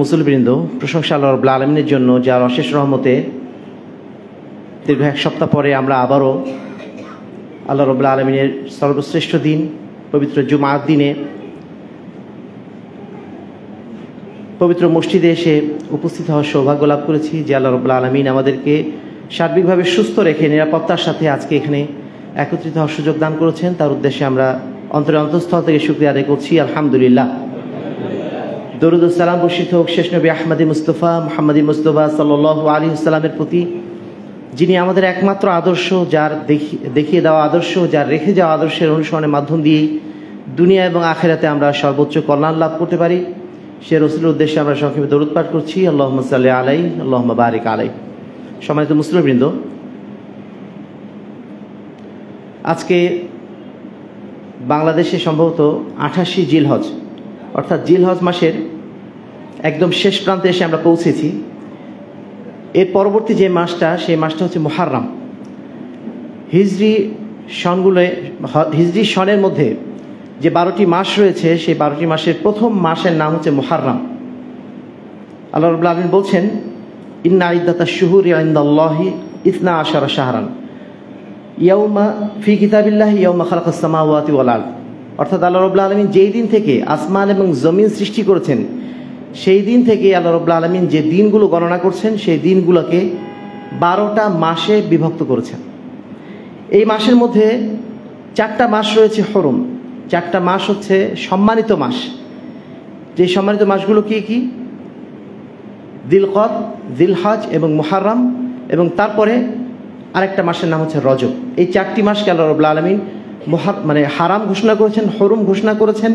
মুসলিমবৃন্দ, প্রশংসা আল্লাহ রাব্বুল আলামিনের জন্য, যার অশেষ রহমতে দীর্ঘ এক সপ্তাহ পরে আমরা আবারও আল্লাহ রাব্বুল আলামিনের সর্বশ্রেষ্ঠ দিন পবিত্র জুমার দিনে পবিত্র মসজিদে এসে উপস্থিত হওয়ার সৌভাগ্য লাভ করেছি। যে আল্লাহ রাব্বুল আলামিন আমাদেরকে সার্বিকভাবে সুস্থ রেখে নিরাপত্তার সাথে আজকে এখানে একত্রিত হওয়ার সুযোগ দান করেছেন, তার উদ্দেশ্যে আমরা অন্তঃস্থল থেকে শুকরিয়া আদায় করছি। আলহামদুলিল্লাহ। দরুদ ও সালাম বর্ষিত হোক শেষ নবী আহমদী মুস্তফা মুহাম্মদী মুস্তফা সাল্লাল্লাহু আলাইহি ওয়াসাল্লামের প্রতি, যিনি আমাদের একমাত্র আদর্শ, যার দেখিয়ে দেওয়া আদর্শ, যার রেখে যাওয়া আদর্শের অনুসরণের মাধ্যম দিয়ে দুনিয়া এবং আখিরাতে আমরা সর্বোচ্চ কল্যাণ লাভ করতে পারি। সে রাসূলের উদ্দেশ্যে আমরা সংক্ষেপে দরুদ পাঠ করছি। আল্লাহুম্মা সাল্লি আলাইহি আল্লাহুম্মা বারিক আলাইহি। সম্মানিত মুসলিমবৃন্দ, আজকে বাংলাদেশে সম্ভবত 28 জিলহজ, অর্থাৎ জিলহজ মাসের একদম শেষ প্রান্তে এসে আমরা পৌঁছেছি। এর পরবর্তী যে মাসটা, সেই মাসটা হচ্ছে মুহাররম। হিজরি সনের মধ্যে যে 12টি মাস রয়েছে, সেই 12টি মাসের প্রথম মাসের নাম হচ্ছে মুহাররম। আল্লাহ রাব্বুল আলামিন বলছেন, ইন্না ইদ্দাতাশ শুহুরি ইনদাল্লাহি 12 শাহরান ইয়াউমা ফি কিতাবিল্লাহি ইয়াউমা খালাকাস সামাওয়াতি ওয়াল আরদ। অর্থাৎ আল্লাহ রাব্বুল আলামিন যেই দিন থেকে আসমান এবং জমিন সৃষ্টি করেছেন, সেই দিন থেকে আল্লাহ রাব্বুল আলামিন যে দিনগুলো গণনা করছেন, সেই দিনগুলোকে 12টা মাসে বিভক্ত করেছেন। এই মাসের মধ্যে 4টা মাস রয়েছে হরম, 4টা মাস হচ্ছে সম্মানিত মাস। যে সম্মানিত মাসগুলো কি কি? দিলকদ, দিলহজ এবং মুহাররম, এবং তারপরে আরেকটা মাসের নাম হচ্ছে রজব। এই 4টি মাসকে আল্লাহ রাব্বুল আলামিন হারাম ঘোষণা করেছেন, হরম ঘোষণা করেছেন,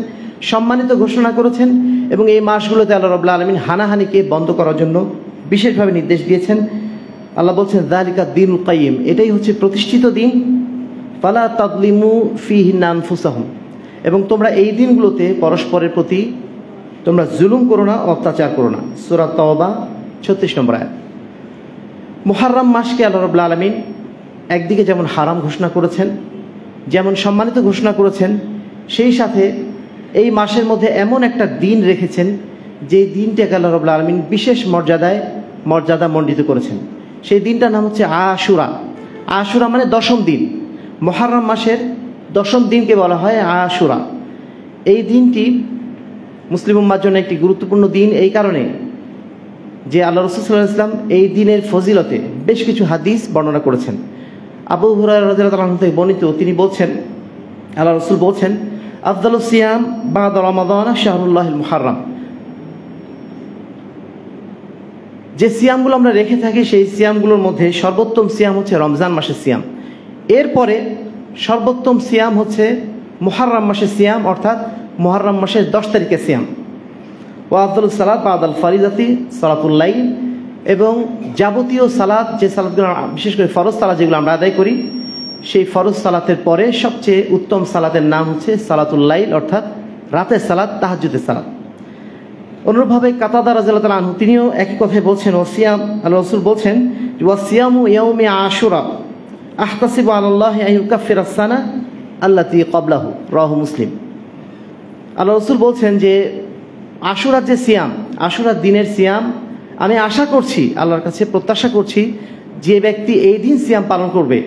সম্মানিত ঘোষণা করেছেন, এবং এই মাসগুলোতে আল্লাহ রাব্বুল আলামিন হানাহানিকে বন্ধ করার জন্য বিশেষভাবে নির্দেশ দিয়েছেন। আল্লাহ বলছেন, যালিকা দীনুল কাইয়িম, এটাই হচ্ছে প্রতিষ্ঠিত দিন। ফালা তাযলিমু ফীহিন্না আনফুসাকুম, এবং তোমরা এই দিনগুলোতে পরস্পরের প্রতি তোমরা জুলুম করো না, অত্যাচার করো না। সূরা তাওবা 36 নম্বর আয়াত। মুহাররম মাসকে আল্লাহ রাব্বুল আলামিন একদিকে যেমন হারাম ঘোষণা করেছেন, যেমন সম্মানিত ঘোষণা করেছেন, সেই সাথে এই মাসের মধ্যে এমন একটা দিন রেখেছেন যে দিনটাকে আল্লাহ রাব্বুল আলামিন বিশেষ মর্যাদা মণ্ডিত করেছেন। সেই দিনটার নাম হচ্ছে আশুরা। আশুরা মানে 10ম দিন। মুহাররম মাসের 10ম দিনকে বলা হয় আশুরা। এই দিনটি মুসলিম উম্মার জন্য একটি গুরুত্বপূর্ণ দিন এই কারণে যে আল্লাহ রাসূল সাল্লাল্লাহু আলাইহি ওয়াসাল্লাম এই দিনের ফজিলতে বেশ কিছু হাদিস বর্ণনা করেছেন। আবু হুরায়রা রাদিয়াল্লাহু আনহু থেকে বর্ণিত, তিনি বলছেন, আল্লাহ রাসূল বলছেন, আফদালুস সিয়াম বা'দা রমাদান শাহরুল্লাহিল মুহাররম। যে সিয়ামগুলো আমরা রেখে থাকি, সেই সিয়ামগুলোর মধ্যে সর্বোত্তম সিয়াম হচ্ছে রমজান মাসের সিয়াম। এরপরে সর্বোত্তম সিয়াম হচ্ছে মুহাররম মাসের সিয়াম, অর্থাৎ মুহাররম মাসের 10 তারিখের সিয়াম। ওয়া আফদালুস সালাত বা'দাল ফারিদাতি সালাতুল লাইল, এবং যাবতীয় সালাত, যে সালাতগুলো বিশেষ করে ফরজ সালাত যেগুলো আমরা আদায় করি, সেই ফরজ সালাতের পরে সবচেয়ে উত্তম সালাতের নাম হচ্ছে সালাতুল লাইল, অর্থাৎ রাতের সালাত, তাহাজ্জুদের সালাত। অনুরূপভাবে কাতাদা রাদিয়াল্লাহু তাআলা আনহু তিনিও একই কথাই বলছেন। ওয়াসিয়াম, আল্লাহ রাসূল বলছেন, ওয়াসিয়ামু ইয়াউমি আশুরা আহতাসিবু আলাল্লাহি আন ইউকাফিরাস সানা আল্লাতী ক্বাবলাহু, রাওয়াহু মুসলিম। আল্লাহ রাসূল বলছেন যে আশুরার যে সিয়াম, আশুরার দিনের সিয়াম, আমি আশা করছি, আল্লাহর কাছে প্রত্যাশা করছি, যে ব্যক্তি এই দিন সিয়াম পালন করবে,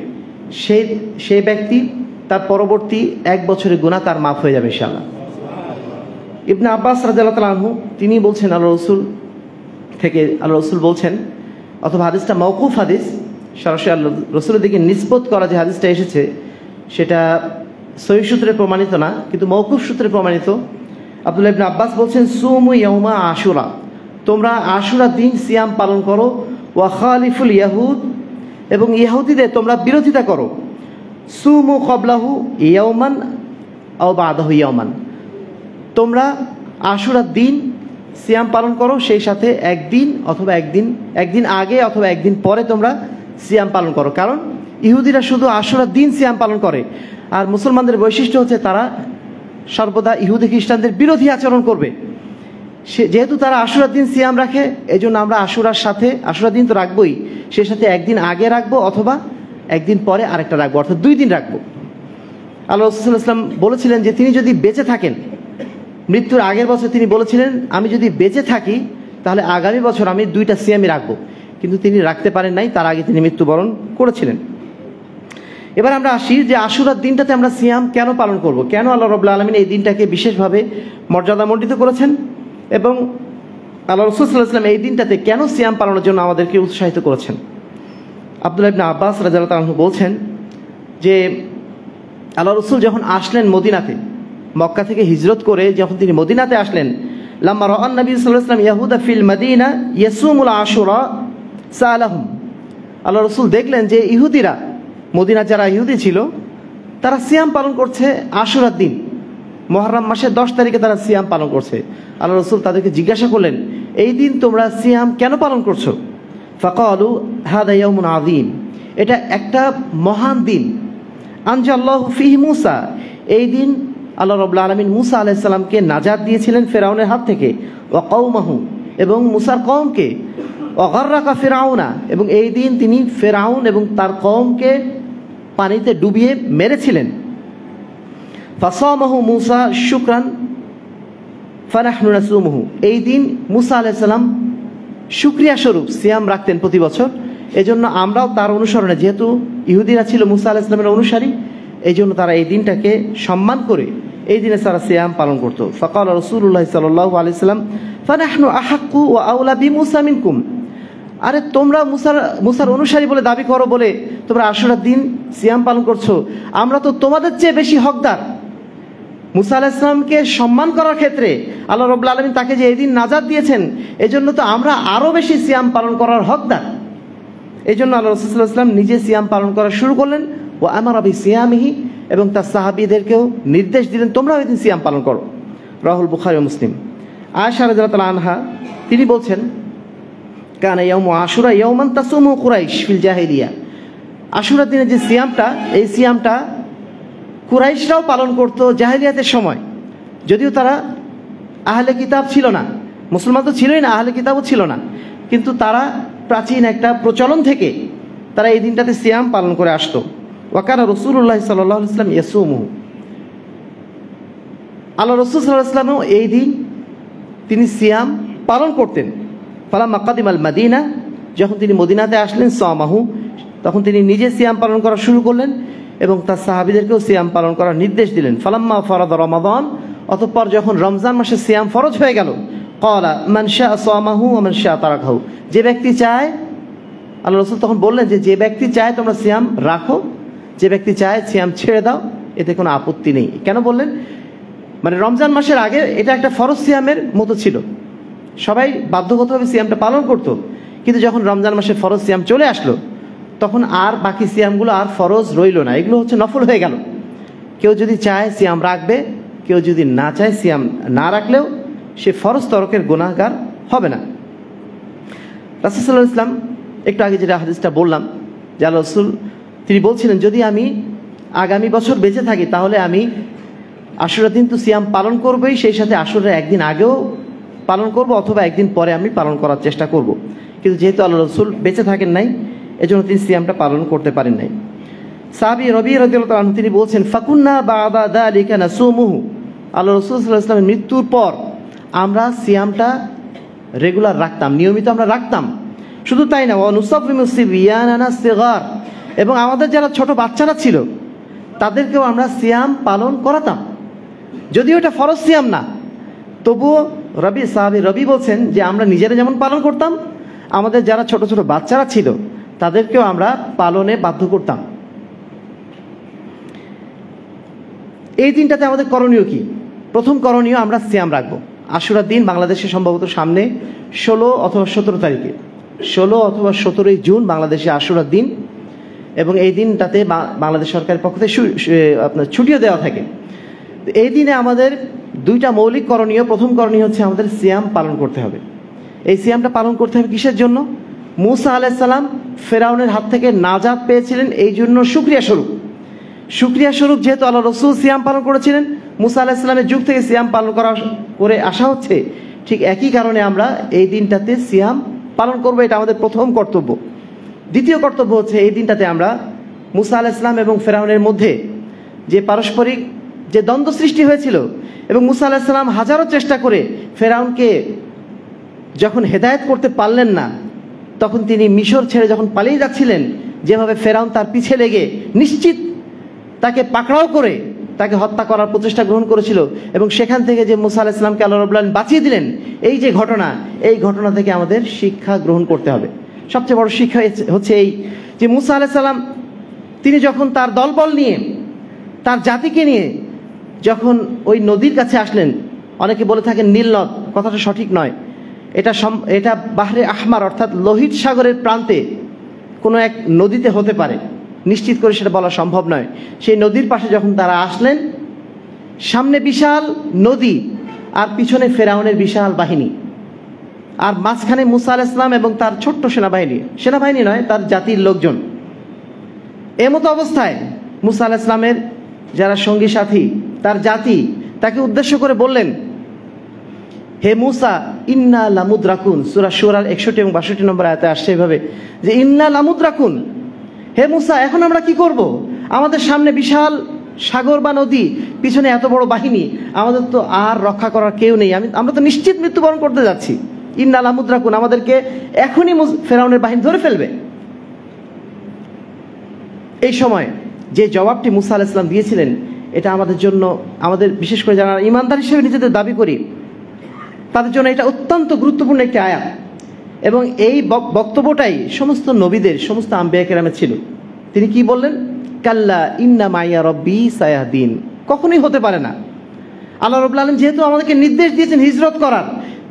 সেই ব্যক্তি তার পরবর্তী 1 বছরের গুনাহ তার মাফ হয়ে যাবে ইনশাআল্লাহ। ইবনে আব্বাস রাদিয়াল্লাহু তাআলা আনহু তিনি বলছেন, আল্লাহ রাসূল বলছেন, অথবা হাদিসটা মাওকুফ হাদিস, সরাসরি আল্লাহ রাসূলের দিকে নিসবত করা যে হাদিসটা এসেছে, সেটা সহিহ সূত্রে প্রমাণিত না, কিন্তু মাওকুফ সূত্রে প্রমাণিত। আব্দুল্লাহ ইবনে আব্বাস বলছেন, সুমু ইয়াউমা আশুরা, তোমরা আশুরা দিন সিয়াম পালন করো। ওয়া খালিফুল ইয়াহুদ, এবং ইহুদিদের তোমরা বিরোধিতা করো। সুমু ক্বাবলাহু ইয়াউমান আও বা'দাহু ইয়াউমান, তোমরা আশুরার দিন সিয়াম পালন করো, সেই সাথে একদিন আগে অথবা একদিন পরে তোমরা সিয়াম পালন করো। কারণ ইহুদিরা শুধু আশুরার দিন সিয়াম পালন করে, আর মুসলমানদের বৈশিষ্ট্য হচ্ছে তারা সর্বদা ইহুদি খ্রিস্টানদের বিরোধী আচরণ করবে। যেহেতু তারা আশুরার দিন সিয়াম রাখে, এই জন্য আমরা আশুরার দিন তো রাখবোই, সেই সাথে একদিন আগে রাখবো অথবা একদিন পরে আরেকটা রাখবো, অর্থাৎ 2 দিন রাখবো। আল্লাহ রাসূল সাল্লাল্লাহু আলাইহি ওয়াসাল্লাম বলেছিলেন যে তিনি যদি বেঁচে থাকেন, মৃত্যুর আগের বছর তিনি বলেছিলেন, আমি যদি বেঁচে থাকি তাহলে আগামী বছর আমি 2টা সিয়ামই রাখবো, কিন্তু তিনি রাখতে পারেন নাই, তার আগে তিনি মৃত্যুবরণ করেছিলেন। এবার আমরা আসি যে আশুরার দিনটাতে আমরা সিয়াম কেন পালন করব, কেন আল্লাহ রাব্বুল আলামিন এই দিনটাকে বিশেষভাবে মর্যাদামণ্ডিত করেছেন, এবং আল্লাহ রাসূল সাল্লাল্লাহু আলাইহি ওয়াসাল্লাম এই দিনটাতে কেন সিয়াম পালনের জন্য আমাদেরকে উৎসাহিত করেছেন। আব্দুল্লাহ ইবনে আব্বাস রাদিয়াল্লাহু তাআলা বলছেন যে আল্লাহ রাসূল যখন আসলেন মদিনাতে, মক্কা থেকে হিজরত করে যখন তিনি মদিনাতে আসলেন, লাম্মা রাআন নবী সাল্লাল্লাহু আলাইহি ওয়াসাল্লাম ইয়াহুদা ফিল মদিনা ইয়াসুমুল আশুরা সালাহুম, আল্লাহ রাসূল দেখলেন যে ইহুদিরা, মদিনা যারা ইহুদি ছিল তারা সিয়াম পালন করছে আশুরার দিন, মুহররম মাসের 10 তারিখে তারা সিয়াম পালন করছে। আল্লাহ রাসূল তাদেরকে জিজ্ঞাসা করলেন, এই দিন তোমরা সিয়াম কেন পালন করছো? ফাকালু হাদা ইয়াউমুন আযীম, এটা একটা মহান দিন। আনজাল্লাহু ফিহি মূসা, এই দিন আল্লাহ রাব্বুল আলামিন মূসা আলাইহিস সালামকে নাজাত দিয়েছিলেন ফিরআউনের হাত থেকে, ওয়া কওমাহু, এবং মূসার কওমকে, ওয়া গাররাকা ফিরআউনা, এবং এই দিন তিনি ফিরআউন এবং তার কওমকে পানিতে ডুবিয়ে মেরেছিলেন। ফাসামাহু মূসা শুকরান ফানাহনু নাসুমুহু, এই দিন মূসা আলাইহিস সালাম শুকরিয়া স্বরূপ সিয়াম রাখতেন প্রতি বছর। এজন্য আমরাও তার অনুসরণে, যেহেতু ইহুদিরা ছিল মূসা আলাইহিস সালামের অনুসারী, এই জন্য তারা এই দিনটাকে সম্মান করে এই দিনে তারা সিয়াম পালন করতো। ফাকাল রাসূলুল্লাহ সাল্লাল্লাহু আলাইহি ওয়াসাল্লাম ফানাহনু আহাক্কু ওয়া আওলা বিমূসা মিনকুম, আরে তোমরা মুসার অনুসারী বলে দাবি করো বলে তোমরা আশুরার দিন সিয়াম পালন করছো, আমরা তো তোমাদের চেয়ে বেশি হকদার। মুসা আলাইহিস সালামকে সম্মান করার ক্ষেত্রে আল্লাহ রাব্বুল আলামিন তাকে যে এই দিন নাজাত দিয়েছেন, এজন্য তো আমরা আরো বেশি সিয়াম পালন করার হকদার। এই জন্য আল্লাহ রাসূল সাল্লাল্লাহু আলাইহি ওয়াসাল্লাম নিজে সিয়াম পালন করা শুরু করলেন, ও আমারা বিসিয়ামিহি, এবং তার সাহাবীদেরকেও নির্দেশ দিলেন তোমরা ওই দিন সিয়াম পালন করো। রাহুল বুখারী ও মুসলিম। আয়েশা রাদিয়াল্লাহু তাআলা আনহা তিনি বলছেন, কানা ইয়াউমু আশুরা ইয়াউমান তাসুমু কুরাইশ ফিল জাহিলিয়া, আশুরার দিনে যে সিয়ামটা, এই সিয়ামটা কুরাইশরাও পালন করতো জাহিলিয়াতের সময়। যদিও তারা আহলে কিতাব ছিল না, মুসলমান তো ছিলই না, আহলে কিতাবও ছিল না, কিন্তু তারা প্রাচীন একটা প্রচলন থেকে তারা এই দিনটাতে সিয়াম পালন করে আসতো। ওয়াকানা রাসূলুল্লাহ সাল্লাল্লাহু আলাইহি ওয়াসাল্লাম ইয়াসুমুহু, আল্লাহ রাসূল সাল্লাল্লাহু আলাইহি ওয়াসাল্লাম এই দিন তিনি সিয়াম পালন করতেন। ফালাম্মা কাদিমাল মাদিনা, যখন তিনি মদিনাতে আসলেন, সামাহু, তখন তিনি নিজে সিয়াম পালন করা শুরু করলেন এবং তার সাহাবীদেরকেও সিয়াম পালন করার নির্দেশ দিলেন। ফালাম্মা ফারাদা রমাদান, অতঃপর যখন রমজান মাসে সিয়াম ফরজ হয়ে গেল, ক্বালা মান শাআ সামাহু ওয়া মান শাআ তারাকাহু, যে ব্যক্তি চায়, আল্লাহ রাসূল তখন বললেন যে ব্যক্তি চায় তোমরা সিয়াম রাখো, যে ব্যক্তি চায় সিয়াম ছেড়ে দাও, এতে কোনো আপত্তি নেই। কেন বললেন? মানে রমজান মাসের আগে এটা একটা ফরজ সিয়ামের মতো ছিল, সবাই বাধ্যগতভাবে সিয়ামটা পালন করতো, কিন্তু যখন রমজান মাসে ফরজ সিয়াম চলে আসলো, তখন আর বাকি সিয়ামগুলো আর ফরজ রইল না, এগুলো হচ্ছে নফল হয়ে গেল। কেউ যদি চায় সিয়াম রাখবে, কেউ যদি না চায় সিয়াম না রাখলেও সে ফরজ তরকের গুনাহগার হবে না। রাসূল সাল্লাল্লাহু আলাইহি ওয়াসাল্লাম, একটু আগে যেটা হাদিসটা বললাম, যে আল্লাহ রাসূল তিনি বলছিলেন যদি আমি আগামী বছর বেঁচে থাকি তাহলে আমি আশুরার দিন তো সিয়াম পালন করবই, সেই সাথে আশুরার একদিন আগেও পালন করব, অথবা একদিন পরে আমি পালন করার চেষ্টা করব। কিন্তু যেহেতু আল্লাহ রাসূল বেঁচে থাকেন নাই, এজন্য তিনি সিয়ামটা পালন করতে পারেন নাই। সাহাবী রবি রাদিয়াল্লাহু তাআলা তিনি বলছেন, ফাকুন্না বা'দা যালিকা নাসুমুহু, আল্লাহ রাসূল সাল্লাল্লাহু আলাইহি ওয়াসাল্লামের মৃত্যুর পর আমরা সিয়ামটা রেগুলার রাখতাম, নিয়মিত আমরা রাখতাম। শুধু তাই না, ওয়া নুসাফিমু সিবিয়ানানা সিগার, এবং আমাদের যারা ছোট বাচ্চারা ছিল তাদেরকেও আমরা সিয়াম পালন করাতাম। যদিও এটা ফরজ সিয়াম না, তবুও সাহাবী রবি বলছেন যে আমরা নিজেরা যেমন পালন করতাম, আমাদের যারা ছোট ছোট বাচ্চারা ছিল তাদেরকেও আমরা পালনে বাধ্য করতাম। এই দিনটাতে আমাদের করণীয় কি? প্রথম করণীয়, আমরা সিয়াম রাখবো। আশুরার দিন বাংলাদেশে সম্ভবত সামনে 16 অথবা 17 তারিখে, 16 অথবা 17 জুন বাংলাদেশে আশুরার দিন, এবং এই দিনটাতে বাংলাদেশ সরকারের পক্ষ থেকে আপনার ছুটিও দেওয়া থাকে। এই দিনে আমাদের 2টা মৌলিক করণীয়। প্রথম করণীয় হচ্ছে আমাদের সিয়াম পালন করতে হবে। এই সিয়ামটা পালন করতে হবে কিসের জন্য? মূসা আলাইহিস সালাম ফেরাউনের হাত থেকে নাজাত পেয়েছিলেন, এই জন্য শুকরিয়া স্বরূপ যেহেতু আল্লাহ রাসূল সিয়াম পালন করেছিলেন, মূসা আলাইহিস সালামের যুগ থেকে সিয়াম পালন করে আসা হচ্ছে, ঠিক একই কারণে আমরা এই দিনটাতে সিয়াম পালন করব, এটা আমাদের প্রথম কর্তব্য। দ্বিতীয় কর্তব্য হচ্ছে এই দিনটাতে আমরা মূসা আলাইহিস সালাম এবং ফেরাউনের মধ্যে যে পারস্পরিক যে দ্বন্দ্ব সৃষ্টি হয়েছিল, এবং মূসা আলাইহিস সালাম হাজারো চেষ্টা করে ফেরাউনকে যখন হেদায়েত করতে পারলেন না, তখন তিনি মিশর ছেড়ে যখন পালিয়ে যাচ্ছিলেন, যেভাবে ফেরাউন তার পিছে লেগে নিশ্চিত তাকে পাকড়াও করে তাকে হত্যা করার প্রচেষ্টা গ্রহণ করেছিল, এবং সেখান থেকে যে মুসা আলাইহিস সালামকে আল্লাহ রাব্বুল আলামিন বাঁচিয়ে দিলেন, এই যে ঘটনা, এই ঘটনা থেকে আমাদের শিক্ষা গ্রহণ করতে হবে। সবচেয়ে বড় শিক্ষা হচ্ছে এই যে মুসা আলাইহিস সালাম তিনি যখন তার দলবল নিয়ে, তার জাতিকে নিয়ে যখন ওই নদীর কাছে আসলেন, অনেকে বলে থাকেন নীল নদ, কথাটা সঠিক নয়, এটা বাহরে আহমার অর্থাৎ লোহিত সাগরের প্রান্তে কোনো এক নদীতে হতে পারে, নিশ্চিত করে সেটা বলা সম্ভব নয়। সেই নদীর পাশে যখন তারা আসলেন, সামনে বিশাল নদী আর পিছনে ফেরাউনের বিশাল বাহিনী, আর মাঝখানে মুসা আলাইহিস সালাম এবং তার ছোট্ট সেনাবাহিনী নয়, তার জাতির লোকজন। এমতো অবস্থায় মুসা আলাইহিস সালামের যারা সঙ্গী সাথী, তার জাতি, তাকে উদ্দেশ্য করে বললেন, হে মুসা, ইন্না লামুদরাকুন। সূরা শুরার 61 এবং 62 নম্বর আয়াতে আসছে এভাবে যে ইন্না লামুদরাকুন, হে মুসা, এখন আমরা কি করব? আমাদের সামনে বিশাল সাগর বা নদী, পিছনে এত বড় বাহিনী, আমাদের তো আর রক্ষা করার কেউ নেই, আমরা তো নিশ্চিত মৃত্যুবরণ করতে যাচ্ছি। ইন্না লামুদরাকুন, আমাদেরকে এখনই ফেরাউনের বাহিনী ধরে ফেলবে। এই সময় যে জবাবটি মুসা আলাইহিস সালাম দিয়েছিলেন, এটা আমাদের জন্য, আমাদের বিশেষ করে যারা ঈমানদার হিসেবে নিজেদের দাবি করি, তাদের জন্য এটা অত্যন্ত গুরুত্বপূর্ণ একটি আয়াত। এবং এই বক্তব্যটাই সমস্ত নবীদের, সমস্ত আম্বিয়া কেরামের ছিল। তিনি কি বললেন? কাল্লা ইন্না মাইয়া রব্বি সায়াহদিন। কখনোই হতে পারে না। আল্লাহ রাব্বুল আলামিন যেহেতু আমাদেরকে নির্দেশ দিয়েছেন হিজরত করার,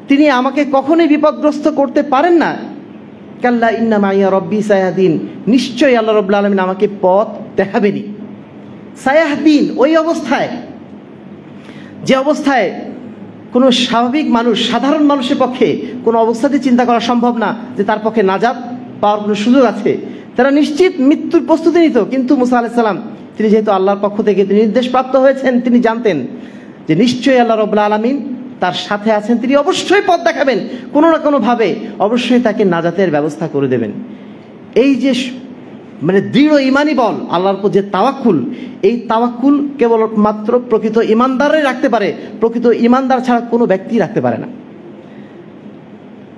তিনি আমাকে কখনোই বিপদগ্রস্ত করতে পারেন না। কাল্লা ইন্না মাইয়া রব্বি সায়াহদিন, নিশ্চয়ই আল্লাহ রাব্বুল আলামিন আমাকে পথ দেখাবেনই। সায়াহদিন, ওই অবস্থায়, যে অবস্থায় কোনো স্বাভাবিক মানুষ, সাধারণ মানুষের পক্ষে কোনো অবস্থাতেই চিন্তা করা সম্ভব না যে তার পক্ষে নাজাত পাওয়ার কোনো সুযোগ আছে। তারা নিশ্চিত মৃত্যুর প্রস্তুতি নিত, কিন্তু মুসা আলাইহিস সালাম তিনি যেহেতু আল্লাহর পক্ষ থেকে তিনি নির্দেশপ্রাপ্ত হয়েছেন, তিনি জানতেন যে নিশ্চয়ই আল্লাহ রাব্বুল আলামিন তার সাথে আছেন, তিনি অবশ্যই পথ দেখাবেন, কোনো না কোনোভাবে অবশ্যই তাকে নাজাতের ব্যবস্থা করে দেবেন। এই যে মানে দৃঢ় ইমানি বল, আল্লাহর উপর যে তাওয়াক্কুল, এই তাওয়াক্কুল কেবলমাত্র প্রকৃত ইমানদারই রাখতে পারে, প্রকৃত ইমানদার ছাড়া কোনো ব্যক্তি রাখতে পারে না।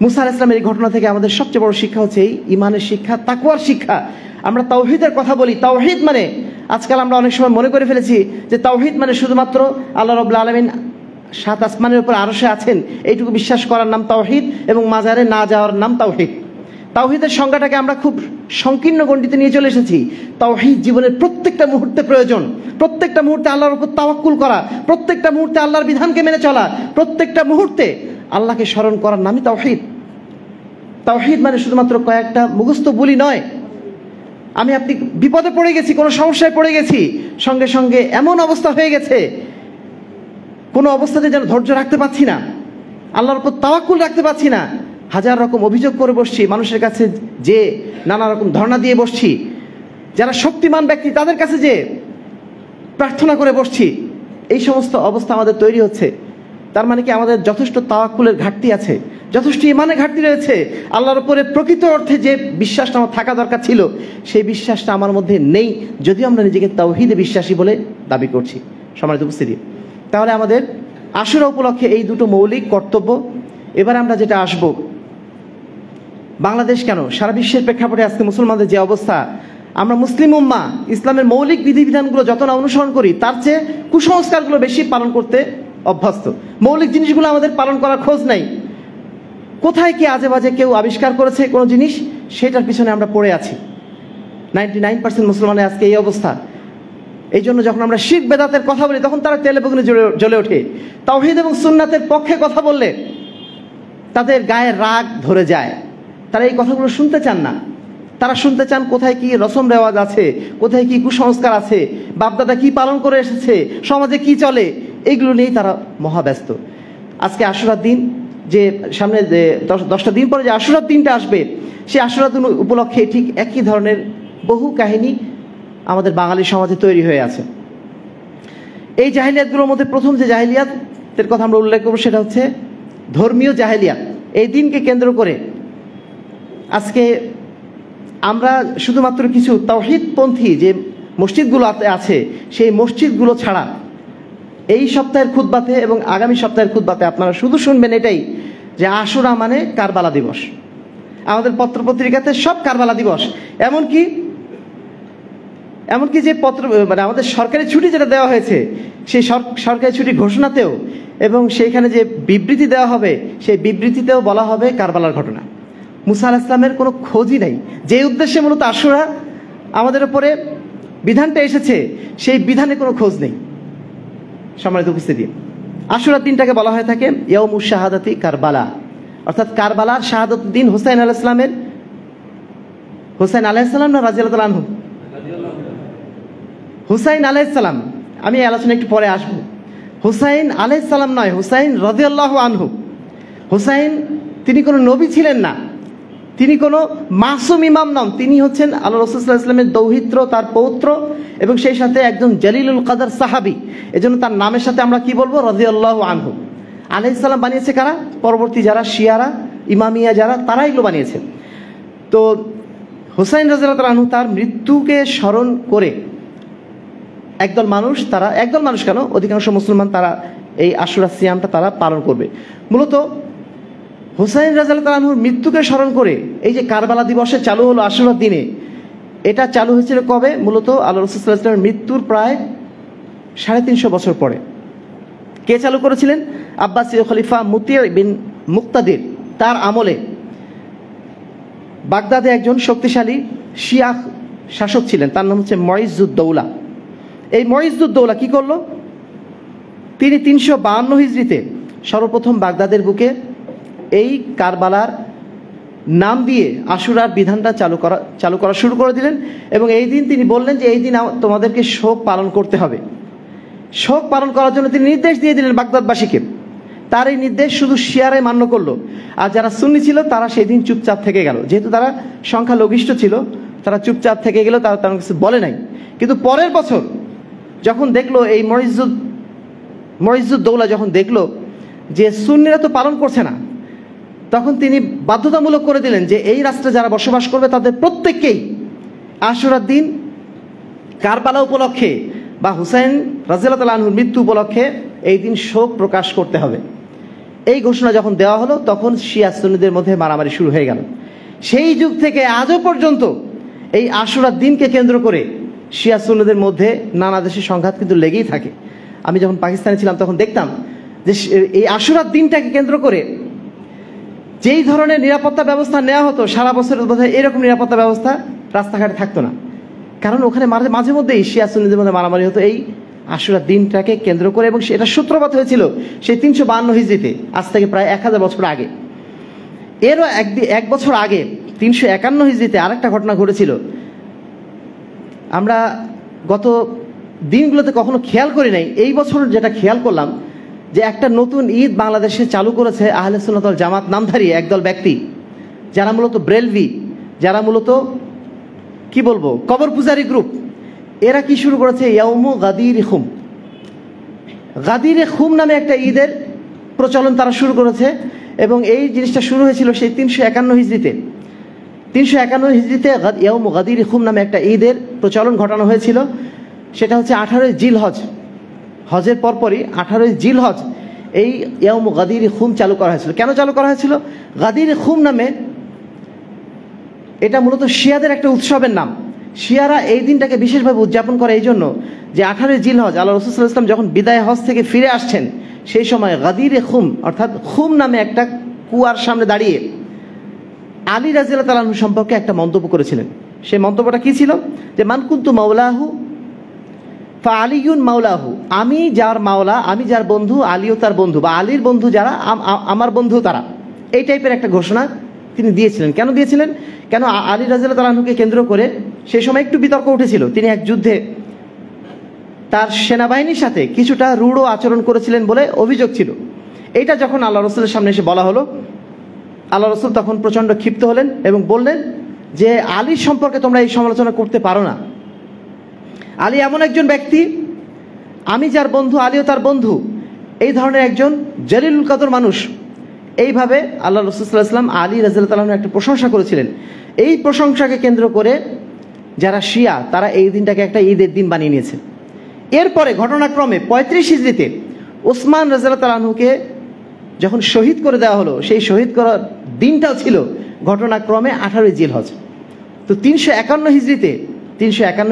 মুসা আলাইহিস সালামের এই ঘটনা থেকে আমাদের সবচেয়ে বড় শিক্ষা হচ্ছে এই ইমানের শিক্ষা, তাকওয়ার শিক্ষা। আমরা তাওহীদের কথা বলি, তাওহীদ মানে আজকাল আমরা অনেক সময় মনে করে ফেলেছি যে তাওহীদ মানে শুধুমাত্র আল্লাহ রাব্বুল আলামিন 7 আসমানের উপর আরশে আছেন, এইটুকু বিশ্বাস করার নাম তাওহীদ, এবং মাজারে না যাওয়ার নাম তাওহীদ। তাওহীদের সংজ্ঞাটাকে আমরা খুব সংকীর্ণ গণ্ডিতে নিয়ে চলে এসেছি। তাওহীদ জীবনের প্রত্যেকটা মুহূর্তে প্রয়োজন, প্রত্যেকটা মুহূর্তে আল্লাহর উপর তাওয়াক্কুল করা, প্রত্যেকটা মুহূর্তে আল্লাহর বিধানকে মেনে চলা, প্রত্যেকটা মুহূর্তে আল্লাহকে স্মরণ করার নামই তাওহীদ। তাওহীদ মানে শুধুমাত্র কয়েকটা মুখস্থ বলি নয়। আমি আপনি বিপদে পড়ে গেছি, কোনো সমস্যায় পড়ে গেছি, সঙ্গে সঙ্গে এমন অবস্থা হয়ে গেছে, কোনো অবস্থাতে যেন ধৈর্য রাখতে পারছি না, আল্লাহর উপর তাওয়াক্কুল রাখতে পারছি না, হাজার রকম অভিযোগ করে বসছি, মানুষের কাছে যে নানা রকম ধর্ণা দিয়ে বসছি, যারা শক্তিমান ব্যক্তি তাদের কাছে যে প্রার্থনা করে বসছি, এই সমস্ত অবস্থা আমাদের তৈরি হচ্ছে। তার মানে কি আমাদের যথেষ্ট তাওয়াক্কুলের ঘাটতি আছে, যথেষ্ট ইমানের ঘাটতি রয়েছে। আল্লাহর উপরে প্রকৃত অর্থে যে বিশ্বাসটা আমার থাকা দরকার ছিল, সেই বিশ্বাসটা আমার মধ্যে নেই, যদিও আমরা নিজেকে তাওহীদে বিশ্বাসী বলে দাবি করছি। সম্মানিত উপস্থিতি, তাহলে আমাদের আশুরা উপলক্ষে এই দুটো মৌলিক কর্তব্য। এবার আমরা যেটা আসব, বাংলাদেশ কেন, সারা বিশ্বের প্রেক্ষাপটে আজকে মুসলমানদের যে অবস্থা, আমরা মুসলিম উম্মাহ ইসলামের মৌলিক বিধিবিধানগুলো যত না অনুসরণ করি, তার চেয়ে কুসংস্কারগুলো বেশি পালন করতে অভ্যস্ত। মৌলিক জিনিসগুলো আমাদের পালন করার খোঁজ নাই। কোথায় কি আজে বাজে কেউ আবিষ্কার করেছে কোনো জিনিস, সেটার পিছনে আমরা পড়ে আছি। 99% মুসলমানের আজকে এই অবস্থা। এই জন্য যখন আমরা শিরক বেদাতের কথা বলি, তখন তারা তেলে বেগুনে জ্বলে ওঠে। তাওহীদ এবং সুন্নাতের পক্ষে কথা বললে তাদের গায়ে রাগ ধরে যায়, তারা এই কথাগুলো শুনতে চান না। তারা শুনতে চান কোথায় কি রসম রেওয়াজ আছে, কোথায় কি কুসংস্কার আছে, বাপদাদা কি পালন করে এসেছে, সমাজে কি চলে, এগুলো নিয়েই তারা মহাব্যস্ত। আজকে আশুরার দিন, যে সামনে 10টা দিন পরে যে আশুরার দিনটা আসবে, সেই আশুরার দিন উপলক্ষে ঠিক একই ধরনের বহু কাহিনী আমাদের বাঙালি সমাজে তৈরি হয়ে আছে। এই জাহিলিয়াতগুলোর মধ্যে প্রথম যে জাহিলিয়াতের কথা আমরা উল্লেখ করব, সেটা হচ্ছে ধর্মীয় জাহিলিয়াত। এই দিনকে কেন্দ্র করে আজকে আমরা শুধুমাত্র কিছু তাওহীদপন্থী যে মসজিদগুলো আছে, সেই মসজিদগুলো ছাড়া এই সপ্তাহের খুতবাতে এবং আগামী সপ্তাহের খুতবাতে আপনারা শুধু শুনবেন এটাই, যে আশুরা মানে কারবালা দিবস। আমাদের পত্রপত্রিকাতে সব কারবালা দিবস, এমনকি যে পত্র মানে আমাদের সরকারি ছুটি যেটা দেওয়া হয়েছে সেই সরকারি ছুটি ঘোষণাতেও এবং সেইখানে যে বিবৃতি দেওয়া হবে সেই বিবৃতিতেও বলা হবে কারবালার ঘটনা। মুসা আলাইহিস সালামের কোনো খোঁজই নাই, যে উদ্দেশ্যে মূলত আশুরা আমাদের উপরে বিধানটা এসেছে সেই বিধানে কোনো খোঁজ নেই। সম্মানিত উপস্থিতি, আশুরার দিনটাকে বলা হয়ে থাকে ইয়াউমুশ শাহাদাতি কারবালা, অর্থাৎ কারবালার শাহাদত দিন। হুসাইন আলাইহিস সালামের, হুসাইন আলাইহিস সালাম না রাদিয়াল্লাহু তাআলা আনহু? হুসাইন আলাইহিস সালাম, আমি এই আলোচনা একটু পরে আসবো। হুসাইন আলাইহিস সালাম নয়, হুসাইন রাদিয়াল্লাহু আনহু। হুসাইন তিনি কোনো নবী ছিলেন না, তিনি কোনো মাসুম ইমাম নন, তিনি হচ্ছেন আল্লাহ রাসূল সাল্লাল্লাহু আলাইহি ওয়াসাল্লামের দৌহিত্র, তার পৌত্র এবং সেই সাথে একজন জলিলুল কদর সাহাবী। এজন্য তার নামের সাথে আমরা কি বলবো? রাদিয়াল্লাহু আনহু। আলাইহিস সালাম বানিয়েছে কারা? পরবর্তী যারা শিয়ারা, ইমামিয়া যারা, তারা এগুলো বানিয়েছে। তো হুসাইন রাদিয়াল্লাহু তাআলা আনহু তার মৃত্যুকে স্মরণ করে একদল মানুষ, তারা একদল মানুষ কেন, অধিকাংশ মুসলমান তারা এই আশুরা সিয়ামটা তারা পালন করবে। মূলত হুসাইন রাদিয়াল্লাহু তাআলা আনহুর মৃত্যুকে স্মরণ করে এই যে কারবালা দিবসে চালু হলো আশুরার দিনে, এটা চালু হয়েছিল কবে? মূলত আল্লাহ রাসূল সাল্লাল্লাহু আলাইহি ওয়াসাল্লামের মৃত্যুর প্রায় 350 বছর পরে। কে চালু করেছিলেন? আব্বাসীয় খলিফা মুতি' বিন মুক্তাদির, তার আমলে বাগদাদে একজন শক্তিশালী শিয়া শাসক ছিলেন, তার নাম হচ্ছে মুইজুদ্দৌলা। এই মুইজুদ্দৌলা কি করলো? তিনি 352 হিজরিতে সর্বপ্রথম বাগদাদের বুকে এই কারবালার নাম দিয়ে আশুরার বিধানটা চালু করা শুরু করে দিলেন এবং এই দিন তিনি বললেন যে এই দিন তোমাদেরকে শোক পালন করতে হবে। শোক পালন করার জন্য তিনি নির্দেশ দিয়ে দিলেন বাগদাদবাসীকে। তার এই নির্দেশ শুধু শিয়ারাই মান্য করলো, আর যারা সুন্নি ছিল তারা সেই দিন চুপচাপ থেকে গেল। যেহেতু তারা সংখ্যালঘিষ্ঠ ছিল, তারা চুপচাপ থেকে গেল, তারা তেমন কিছু বলে নাই। কিন্তু পরের বছর যখন দেখলো এই মুইজুদ্দৌলা যখন দেখলো যে সুন্নিরা তো পালন করছে না, তখন তিনি বাধ্যতামূলক করে দিলেন যে এই রাষ্ট্রে যারা বসবাস করবে তাদের প্রত্যেককেই আশুরার দিন কারবালা উপলক্ষে বা হুসাইন রাদিয়াল্লাহু তাআলা আনহুর মৃত্যু উপলক্ষে এই দিন শোক প্রকাশ করতে হবে। এই ঘোষণা যখন দেওয়া হলো তখন শিয়া সুন্নিদের মধ্যে মারামারি শুরু হয়ে গেল। সেই যুগ থেকে আজও পর্যন্ত এই আশুরার দিনকে কেন্দ্র করে শিয়া সুন্নিদের মধ্যে নানা দেশের সংঘাত কিন্তু লেগেই থাকে। আমি যখন পাকিস্তানে ছিলাম তখন দেখতাম যে এই আশুরার দিনটাকে কেন্দ্র করে যেই ধরনের নিরাপত্তা ব্যবস্থা নেওয়া হতো, সারা বছরের মধ্যে এরকম নিরাপত্তা ব্যবস্থা রাস্তাঘাটে থাকতো না। কারণ ওখানে মাঝে মধ্যেই শিয়া সুন্নিদের মধ্যে মারামারি হতো এই আশুরার দিনটাকে কেন্দ্র করে, এবং সেটা সূত্রপাত হয়েছিল সেই 352 হিজরিতে, আজ থেকে প্রায় 1000 বছর আগে। এরও এক বছর আগে 351 হিজরিতে আরেকটা ঘটনা ঘটেছিল। আমরা গত দিনগুলোতে কখনো খেয়াল করি নাই, এই বছর যেটা খেয়াল করলাম যে একটা নতুন ঈদ বাংলাদেশে চালু করেছে আহলে সুন্নাত ওয়াল জামাত নামধারী একদল ব্যক্তি, যারা মূলত ব্রেলভি, যারা মূলত কি বলবো কবর পূজারী গ্রুপ। এরা কি শুরু করেছে? ইয়াউমু গাদিরে খুম, গাদিরে খুম নামে একটা ঈদের প্রচলন তারা শুরু করেছে। এবং এই জিনিসটা শুরু হয়েছিল সেই 351 হিজরিতে। 351 হিজরিতে ইয়াউমু গাদিরে খুম নামে একটা ঈদের প্রচলন ঘটানো হয়েছিল। সেটা হচ্ছে 18 জিলহজ, হজের পরপরই 18 জিলহজ এই ইয়াউমু গাদিরে খুম চালু করা হয়েছিল। কেন চালু করা হয়েছিল? গাদিরে খুম নামে, এটা মূলত শিয়াদের একটা উৎসবের নাম। শিয়ারা এই দিনটাকে বিশেষভাবে উদযাপন করে এই জন্য যে 18 জিলহজ আল্লাহ রাসূল সাল্লাল্লাহু আলাইহি ওয়াসাল্লাম যখন বিদায় হজ থেকে ফিরে আসছেন, সেই সময় গাদিরে খুম অর্থাৎ খুম নামে একটা কুয়ার সামনে দাঁড়িয়ে আলী রাদিয়াল্লাহু তাআলা আনহু সম্পর্কে একটা মন্তব্য করেছিলেন। সেই মন্তব্যটা কি ছিল? যে মান কুনতু মাওলাহু ফা আলিয়ুন মাওলাহু, আমি যার মাওলা, আমি যার বন্ধু, আলীও তার বন্ধু, বা আলীর বন্ধু যারা আমার বন্ধু তারা। এই টাইপের একটা ঘোষণা তিনি দিয়েছিলেন। কেন দিয়েছিলেন? কেন আলী রাদিয়াল্লাহু তাআলা আনহুকে কেন্দ্র করে সেই সময় একটু বিতর্ক উঠেছিল। তিনি এক যুদ্ধে তার সেনাবাহিনীর সাথে কিছুটা রূঢ় আচরণ করেছিলেন বলে অভিযোগ ছিল। এইটা যখন আল্লাহ রসুলের সামনে এসে বলা হলো, আল্লাহ রসুল তখন প্রচণ্ড ক্ষিপ্ত হলেন এবং বললেন যে আলীর সম্পর্কে তোমরা এই সমালোচনা করতে পারো না। আলী এমন একজন ব্যক্তি, আমি যার বন্ধু আলীও তার বন্ধু, এই ধরনের একজন জলিলুল কদর মানুষ। এইভাবে আল্লাহ রাসূল সাল্লাল্লাহু আলাইহি ওয়াসাল্লাম আলী রাদিয়াল্লাহু তাআলার একটা প্রশংসা করেছিলেন। এই প্রশংসাকে কেন্দ্র করে যারা শিয়া তারা এই দিনটাকে একটা ঈদের দিন বানিয়ে নিয়েছে। এরপরে ঘটনাক্রমে 35 হিজরিতে ওসমান রাদিয়াল্লাহু তাআলা আনহুকে যখন শহীদ করে দেওয়া হলো, সেই শহীদ করার দিনটাও ছিল ঘটনাক্রমে 18 জিলহজ। তো 351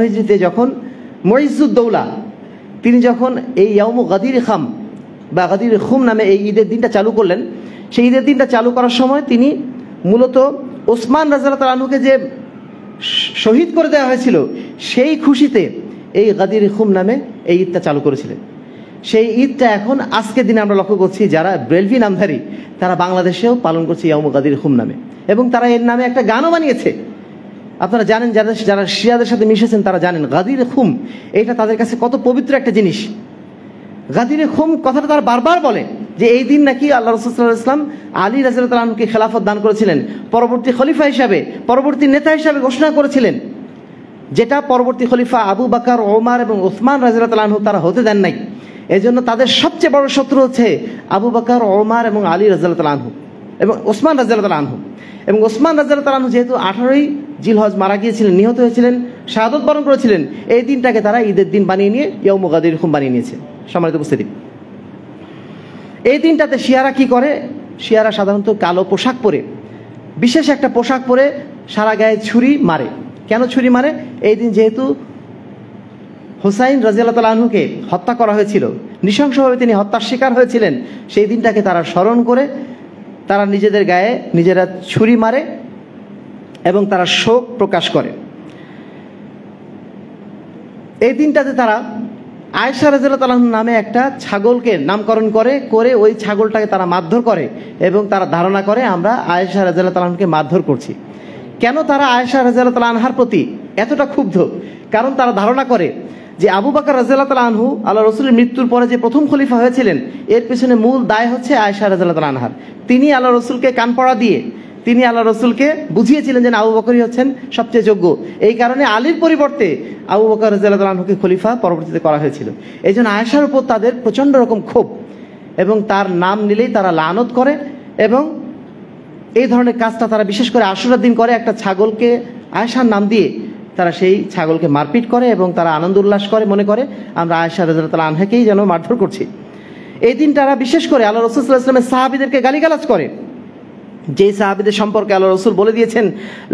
হিজরিতে যখন মুইজ্জুদ্দৌলা তিনি যখন এই ইয়াউমু গাদির খাম বা গাদির খুম নামে এই ঈদের দিনটা চালু করলেন, সেই ঈদের দিনটা চালু করার সময় তিনি মূলত ওসমান রাদিয়াল্লাহু তাআলা আনহুকে যে শহীদ করে দেওয়া হয়েছিল সেই খুশিতে এই গাদির খুম নামে এই ঈদটা চালু করেছিলেন। সেই ঈদটা এখন আজকের দিনে আমরা লক্ষ্য করছি যারা ব্রেলভি নামধারী তারা বাংলাদেশেও পালন করছে ইয়াউমু গাদির খুম নামে, এবং তারা এর নামে একটা গানও বানিয়েছে। আপনারা জানেন, যারা শিয়াদের সাথে মিশেছেন তারা জানেন গাদির খুম এটা তাদের কাছে কত পবিত্র একটা জিনিস। গাদির খুম কথাটা তারা বারবার বলে যে এই দিন নাকি আল্লাহ রাসূল সাল্লাল্লাহু আলাইহি ওয়াসাল্লাম আলী রাদিয়াল্লাহু তাআলা আনহুকে খেলাফত দান করেছিলেন, পরবর্তী খলিফা হিসাবে, পরবর্তী নেতা হিসাবে ঘোষণা করেছিলেন, যেটা পরবর্তী খলিফা আবু বকর, ওমর এবং ওসমান রাদিয়াল্লাহু তাআলা আনহু তারা হতে দেন নাই। এজন্য তাদের সবচেয়ে বড় শত্রু হচ্ছে আবু বকর, ওমর এবং আলী রাদিয়াল্লাহু তাআলা আনহু এবং ওসমান রাদিয়াল্লাহু তাআলা আনহু। এবং ওসমান রাদিয়াল্লাহু তাআলা আনহু যেহেতু 18ই জিলহজ মারা গিয়েছিলেন, নিহত হয়েছিলেন, শাহাদত বরণ করেছিলেন, এই দিনটাকে তারা ঈদের দিন বানিয়ে নিয়ে ইয়াউমু গাদির খুম বানিয়ে নিয়েছে। সম্মানিত উপস্থিতি, এই দিনটাতে শিয়ারা কি করে? শিয়ারা সাধারণত কালো পোশাক পরে, বিশেষ একটা পোশাক পরে সারা গায়ে ছুরি মারে। কেন ছুরি মারে? এই দিন যেহেতু হুসাইন রাদিয়াল্লাহু তাআলা আনহুকে হত্যা করা হয়েছিল, নৃশংসভাবে তিনি হত্যার শিকার হয়েছিলেন, সেই দিনটাকে তারা স্মরণ করে তারা নিজেদের গায়ে নিজেরা ছুরি মারে এবং তারা শোক প্রকাশ করে। এই দিনটাতে তারা আয়েশা রাদিয়াল্লাহু তাআলা নামে একটা ছাগলকে নামকরণ করে ওই ছাগলটাকে তারা মারধর করে এবং তারা ধারণা করে আমরা আয়েশা রাদিয়াল্লাহু তাআলাকে মারধর করছি। কেন তারা আয়েশা রাদিয়াল্লাহু তাআলা আনহার প্রতি এতটা ক্ষুব্ধ? কারণ তারা ধারণা করে যে আবু বকর রাদিয়াল্লাহু তাআলা আনহু আল্লাহ রাসূলের মৃত্যুর পরে যে প্রথম খলিফা হয়েছিলেন, এর পেছনে মূল দায় হচ্ছে আয়েশা রাদিয়াল্লাহু তাআলা আনহার। তিনি আল্লাহ রাসূলকে কান পড়া দিয়ে তিনি আল্লাহ রাসূলকে বুঝিয়েছিলেন যে আবু বকরই হচ্ছেন সবচেয়ে যোগ্য। এই কারণে আলীর পরিবর্তে আবু বকর রাদিয়াল্লাহু তাআলা আনহুকে খলিফা পরবর্তীতে করা হয়েছিল। এই জন্য আয়েশার উপর তাদের প্রচণ্ড রকম ক্ষোভ, এবং তার নাম নিলেই তারা লানত করে, এবং এই ধরনের কাজটা তারা বিশেষ করে আশুরার দিন করে। একটা ছাগলকে আয়েশার নাম দিয়ে তারা সেই ছাগলকে মারপিট করে এবং তারা আনন্দ উল্লাস করে, মনে করে আমরা আয়েশা রাদিয়াল্লাহু তাআলা আনহাকেই যেন মারধর করছি। এই দিন তারা বিশেষ করে আল্লাহ রাসূল সাল্লাল্লাহু আলাইহি ওয়াসাল্লামের সাহাবীদেরকে গালিগালাজ করে, যেই সাহাবীদের সম্পর্কে আল্লাহ রাসূল বলে দিয়েছেন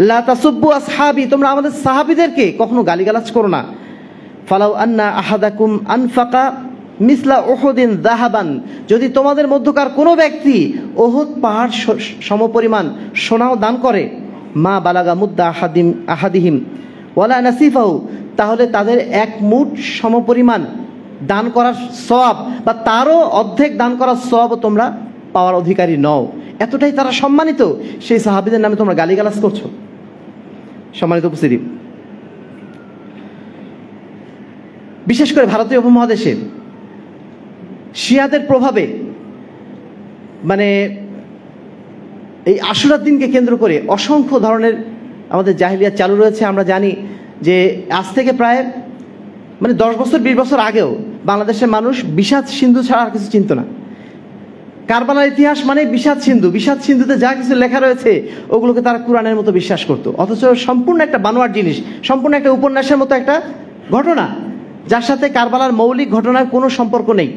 লা তাসুব্বু আসহাবি, তোমরা আমাদের সাহাবীদেরকে কখনো গালিগালাজ করো না। ফালাউ আন্না আহাদাকুম আনফাকা মিসলা উহুদিন যাহাবান, যদি তোমাদের মধ্যকার কোনো ব্যক্তি উহুদ পাহাড় সমপরিমাণ সোনাও দান করে, মা বালাগা মুদ্দা আহাদিহিম ওয়ালা নাসিফাহু, তাহলে তাদের এক মুঠ সমপরিমাণ দান করার সওয়াব বা তারও অর্ধেক দান করার সওয়াব তোমরা পাওয়ার অধিকারী নও। এতটাই তারা সম্মানিত, সেই সাহাবীদের নামে তোমরা গালিগালাজ করছো। সম্মানিত উপস্থিতি, বিশেষ করে ভারতীয় উপমহাদেশে শিয়াদের প্রভাবে মানে এই আশুরার দিনকে কেন্দ্র করে অসংখ্য ধরনের আমাদের জাহিলিয়াত চালু রয়েছে। আমরা জানি যে আজ থেকে প্রায় 10 বছর 20 বছর আগেও বাংলাদেশের মানুষ বিষাদ সিন্ধু ছাড়া আর কিছু চিনত না। কারবালার ইতিহাস মানে বিষাদ সিন্ধু, বিষাদ সিন্ধুতে যা কিছু লেখা রয়েছে ওগুলোকে তারা কোরআনের মতো বিশ্বাস করতো, অথচ সম্পূর্ণ একটা বানোয়ার জিনিস, সম্পূর্ণ একটা উপন্যাসের মতো একটা ঘটনা, যার সাথে কারবালার মৌলিক ঘটনার কোনো সম্পর্ক নেই।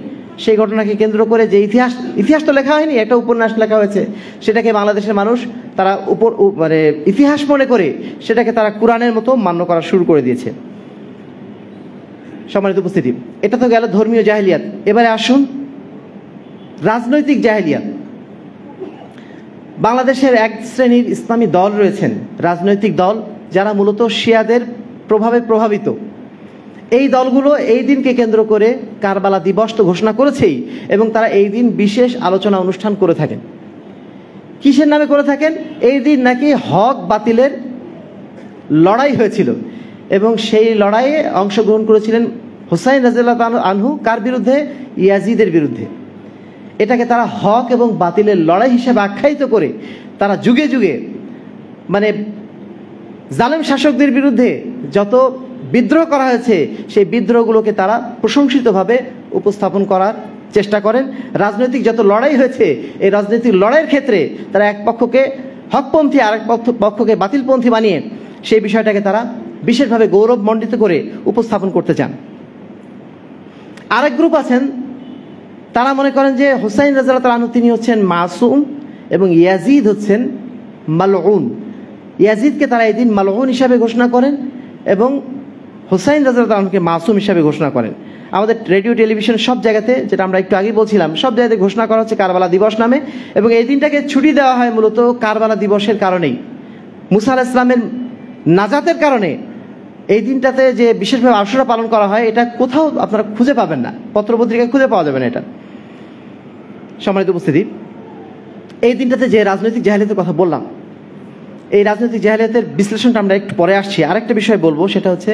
সেই ঘটনাকে কেন্দ্র করে যে ইতিহাস তো লেখা হয়নি, একটা উপন্যাস লেখা হয়েছে, সেটাকে বাংলাদেশের মানুষ তারা ইতিহাস মনে করে সেটাকে তারা কোরআনের মতো মান্য করা শুরু করে দিয়েছে। সম্মানিত উপস্থিতি, এটা তো গেল ধর্মীয় জাহেলিয়াত। এবারে আসুন রাজনৈতিক জাহেলিয়াত। বাংলাদেশের এক শ্রেণীর ইসলামী দল রয়েছেন, রাজনৈতিক দল, যারা মূলত শিয়াদের প্রভাবে প্রভাবিত। এই দলগুলো এই দিনকে কেন্দ্র করে কারবালা দিবস তো ঘোষণা করেছেই, এবং তারা এই দিন বিশেষ আলোচনা অনুষ্ঠান করে থাকেন। কিসের নামে করে থাকেন? এই দিন নাকি হক বাতিলের লড়াই হয়েছিল, এবং সেই লড়াইয়ে অংশগ্রহণ করেছিলেন হুসাইন রাদিয়াল্লাহু আনহু। কার বিরুদ্ধে? ইয়াজিদের বিরুদ্ধে। এটাকে তারা হক এবং বাতিলের লড়াই হিসেবে আখ্যায়িত করে তারা যুগে যুগে জালেম শাসকদের বিরুদ্ধে যত বিদ্রোহ করা হয়েছে সেই বিদ্রোহগুলোকে তারা প্রশংসিতভাবে উপস্থাপন করার চেষ্টা করেন। রাজনৈতিক যত লড়াই হয়েছে এই রাজনৈতিক লড়াইয়ের ক্ষেত্রে তারা এক পক্ষকে হকপন্থী আর এক পক্ষকে বাতিলপন্থী বানিয়ে সেই বিষয়টাকে তারা বিশেষভাবে গৌরবমণ্ডিত করে উপস্থাপন করতে চান। আরেক গ্রুপ আছেন, তারা মনে করেন যে হুসাইন রাদিয়াল্লাহু আনহু তিনি হচ্ছেন মাসুম এবং ইয়াজিদ হচ্ছেন মালউন। ইয়াজিদকে তারা এই দিন মালউন হিসাবে ঘোষণা করেন এবং হুসাইন রাদিয়াল্লাহু আনহুকে মাসুম হিসাবে ঘোষণা করেন। আমাদের রেডিও টেলিভিশন সব জায়গাতে, যেটা আমরা একটু আগে বলছিলাম, সব জায়গাতে ঘোষণা করা হচ্ছে কারবালা দিবস নামে, এবং এই দিনটাকে ছুটি দেওয়া হয় মূলত কারবালা দিবসের কারণেই, মুসা আলাইহিস সালামের নাজাতের কারণে। এই দিনটাতে যে বিশেষভাবে আশুরা পালন করা হয় এটা কোথাও আপনারা খুঁজে পাবেন না, পত্রপত্রিকায় খুঁজে পাওয়া যাবে না এটা। সম্মানিত উপস্থিতি, এই দিনটাতে যে রাজনৈতিক জাহেলিয়াতের কথা বললাম, এই রাজনৈতিক জাহেলিয়াতের বিশ্লেষণটা আমরা একটু পরে আসছি। আরেকটা বিষয় বলবো, সেটা হচ্ছে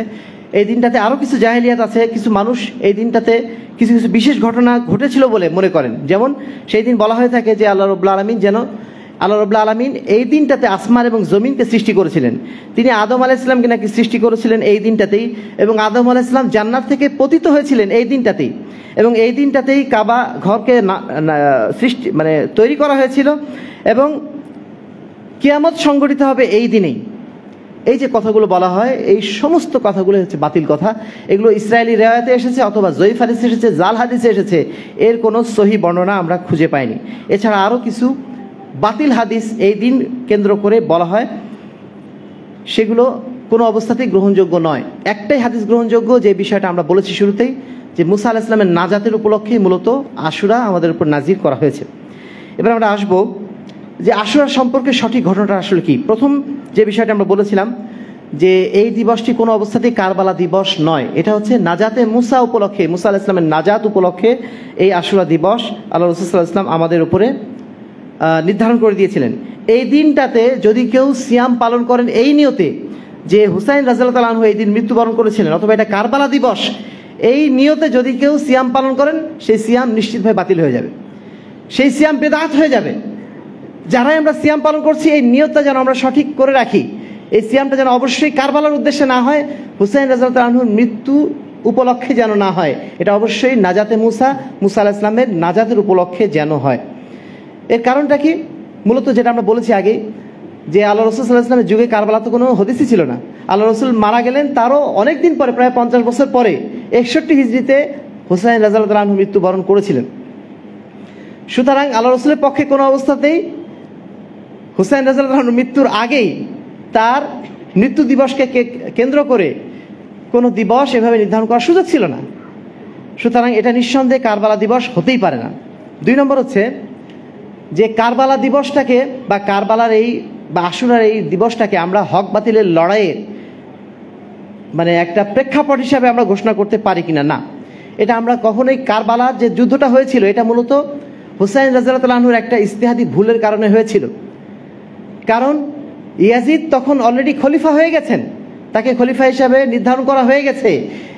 এই দিনটাতে আরও কিছু জাহেলিয়াত আছে। কিছু মানুষ এই দিনটাতে কিছু কিছু বিশেষ ঘটনা ঘটেছিল বলে মনে করেন। যেমন সেই দিন বলা হয়ে থাকে যে আল্লাহ রাব্বুল আলামিন এই দিনটাতে আসমান এবং জমিনকে সৃষ্টি করেছিলেন। তিনি আদম আলাইহিস সালামকে নাকি সৃষ্টি করেছিলেন এই দিনটাতেই, এবং আদম আলাইহিস সালাম জান্নাত থেকে পতিত হয়েছিলেন এই দিনটাতেই, এবং এই দিনটাতেই কাবা ঘরকে সৃষ্টি তৈরি করা হয়েছিল, এবং কিয়ামত সংঘটিত হবে এই দিনেই। এই যে কথাগুলো বলা হয়, এই সমস্ত কথাগুলো হচ্ছে বাতিল কথা। এগুলো ইসরায়েলি রেওয়ায়াতে এসেছে অথবা জয়ীফ হাদিসে এসেছে, জাল হাদিসে এসেছে, এর কোনো সহি বর্ণনা আমরা খুঁজে পাইনি। এছাড়া আরও কিছু বাতিল হাদিস এই দিন কেন্দ্র করে বলা হয়, সেগুলো কোনো অবস্থাতেই গ্রহণযোগ্য নয়। একটাই হাদিস গ্রহণযোগ্য, যে বিষয়টা আমরা বলেছি শুরুতেই, যে মুসা আলাইহিস সালামের নাজাতের উপলক্ষেই মূলত আশুরা আমাদের উপর নাজির করা হয়েছে। এবার আমরা আসবো যে আশুরা সম্পর্কে সঠিক ঘটনাটা আসলে কি। প্রথম যে বিষয়টা আমরা বলেছিলাম যে এই দিবসটি কোনো অবস্থাতেই কারবালা দিবস নয়, এটা হচ্ছে নাজাতে মুসা উপলক্ষে, মুসা আলাইহিস সালামের নাজাত উপলক্ষে এই আশুরা দিবস আল্লাহ রাসূল সাল্লাল্লাহু আলাইহি ওয়াসাল্লাম আমাদের উপরে নির্ধারণ করে দিয়েছিলেন। এই দিনটাতে যদি কেউ সিয়াম পালন করেন এই নিয়তে যে হুসাইন রাদিয়াল্লাহু তাআলা আনহু এই দিন মৃত্যুবরণ করেছিলেন, অথবা এটা কারবালা দিবস, এই নিয়তে যদি কেউ সিয়াম পালন করেন, সেই সিয়াম নিশ্চিতভাবে বাতিল হয়ে যাবে, সেই সিয়াম বেদাত হয়ে যাবে। যারাই আমরা সিয়াম পালন করছি, এই নিয়তটা যেন আমরা সঠিক করে রাখি। এই সিয়ামটা যেন অবশ্যই কারবালার উদ্দেশ্যে না হয়, হুসাইন রাদিয়াল্লাহু তাআলা আনহুর মৃত্যু উপলক্ষে যেন না হয়, এটা অবশ্যই নাজাতে মুসা আলাইহিস সালামের নাজাতের উপলক্ষে যেন হয়। এর কারণটা কি? মূলত যেটা আমরা বলেছি আগে, যে আল্লাহ রাসূল সাল্লাল্লাহু আলাইহি ওয়াসাল্লামের যুগে কারবালা তো কোনো হদিসই ছিল না। আল্লাহ রাসূল মারা গেলেন তারও অনেক দিন পরে, প্রায় 50 বছর পরে, 61 হিজরিতে হুসাইন রাদিয়াল্লাহু তাআলা আনহু মৃত্যুবরণ করেছিলেন। সুতরাং আল্লাহ রাসূলের পক্ষে কোনো অবস্থাতেই হুসাইন রাদিয়াল্লাহু আনহু মৃত্যুর আগেই তার মৃত্যু দিবসকে কেন্দ্র করে কোনো দিবস এভাবে নির্ধারণ করার সুযোগ ছিল না। সুতরাং এটা নিঃসন্দেহে কারবালা দিবস হতেই পারে না। 2 নম্বর হচ্ছে যে কারবালা দিবসটাকে বা কারবালার এই বা আশুরার এই দিবসটাকে আমরা হক বাতিলের লড়াইয়ের একটা প্রেক্ষাপট হিসাবে আমরা ঘোষণা করতে পারি কিনা, না। এটা আমরা কখনোই, কারবালার যে যুদ্ধটা হয়েছিল এটা মূলত হুসাইন রাদিয়াল্লাহু তাআলা আনহুর একটা ইজতিহাদি ভুলের কারণে হয়েছিল। কারণ ইয়াজিদ তখন অলরেডি খলিফা হয়ে গেছেন, তাকে খলিফা হিসাবে নির্ধারণ করা হয়ে গেছে,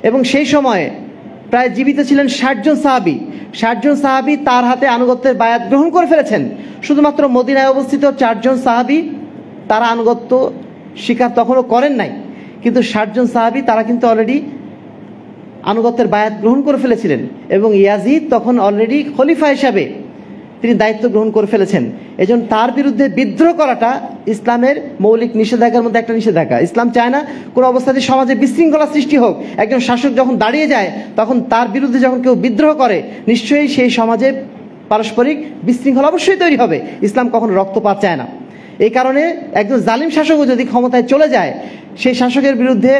এবং সেই সময় প্রায় জীবিত ছিলেন 60 জন সাহাবী। 60 জন সাহাবী তার হাতে আনুগত্যের বায়াত গ্রহণ করে ফেলেছেন। শুধুমাত্র মদিনায় অবস্থিত 4 জন সাহাবী তারা আনুগত্য স্বীকার তখনও করেন নাই, কিন্তু 60 জন সাহাবী তারা কিন্তু অলরেডি আনুগত্যের বায়াত গ্রহণ করে ফেলেছিলেন, এবং ইয়াজিদ তখন অলরেডি খলিফা হিসাবে তিনি দায়িত্ব গ্রহণ করে ফেলেছেন। এজন্য তার বিরুদ্ধে বিদ্রোহ করাটা ইসলামের মৌলিক নিষেধাজ্ঞার মধ্যে একটা নিষেধাজ্ঞা। ইসলাম চায় না কোনো অবস্থাতে সমাজে বিশৃঙ্খলা সৃষ্টি হোক। একজন শাসক যখন দাঁড়িয়ে যায়, তখন তার বিরুদ্ধে যখন কেউ বিদ্রোহ করে, নিশ্চয়ই সেই সমাজে পারস্পরিক বিশৃঙ্খলা অবশ্যই তৈরি হবে। ইসলাম কখনো রক্তপাত চায় না। এই কারণে একজন জালিম শাসকও যদি ক্ষমতায় চলে যায়, সেই শাসকের বিরুদ্ধে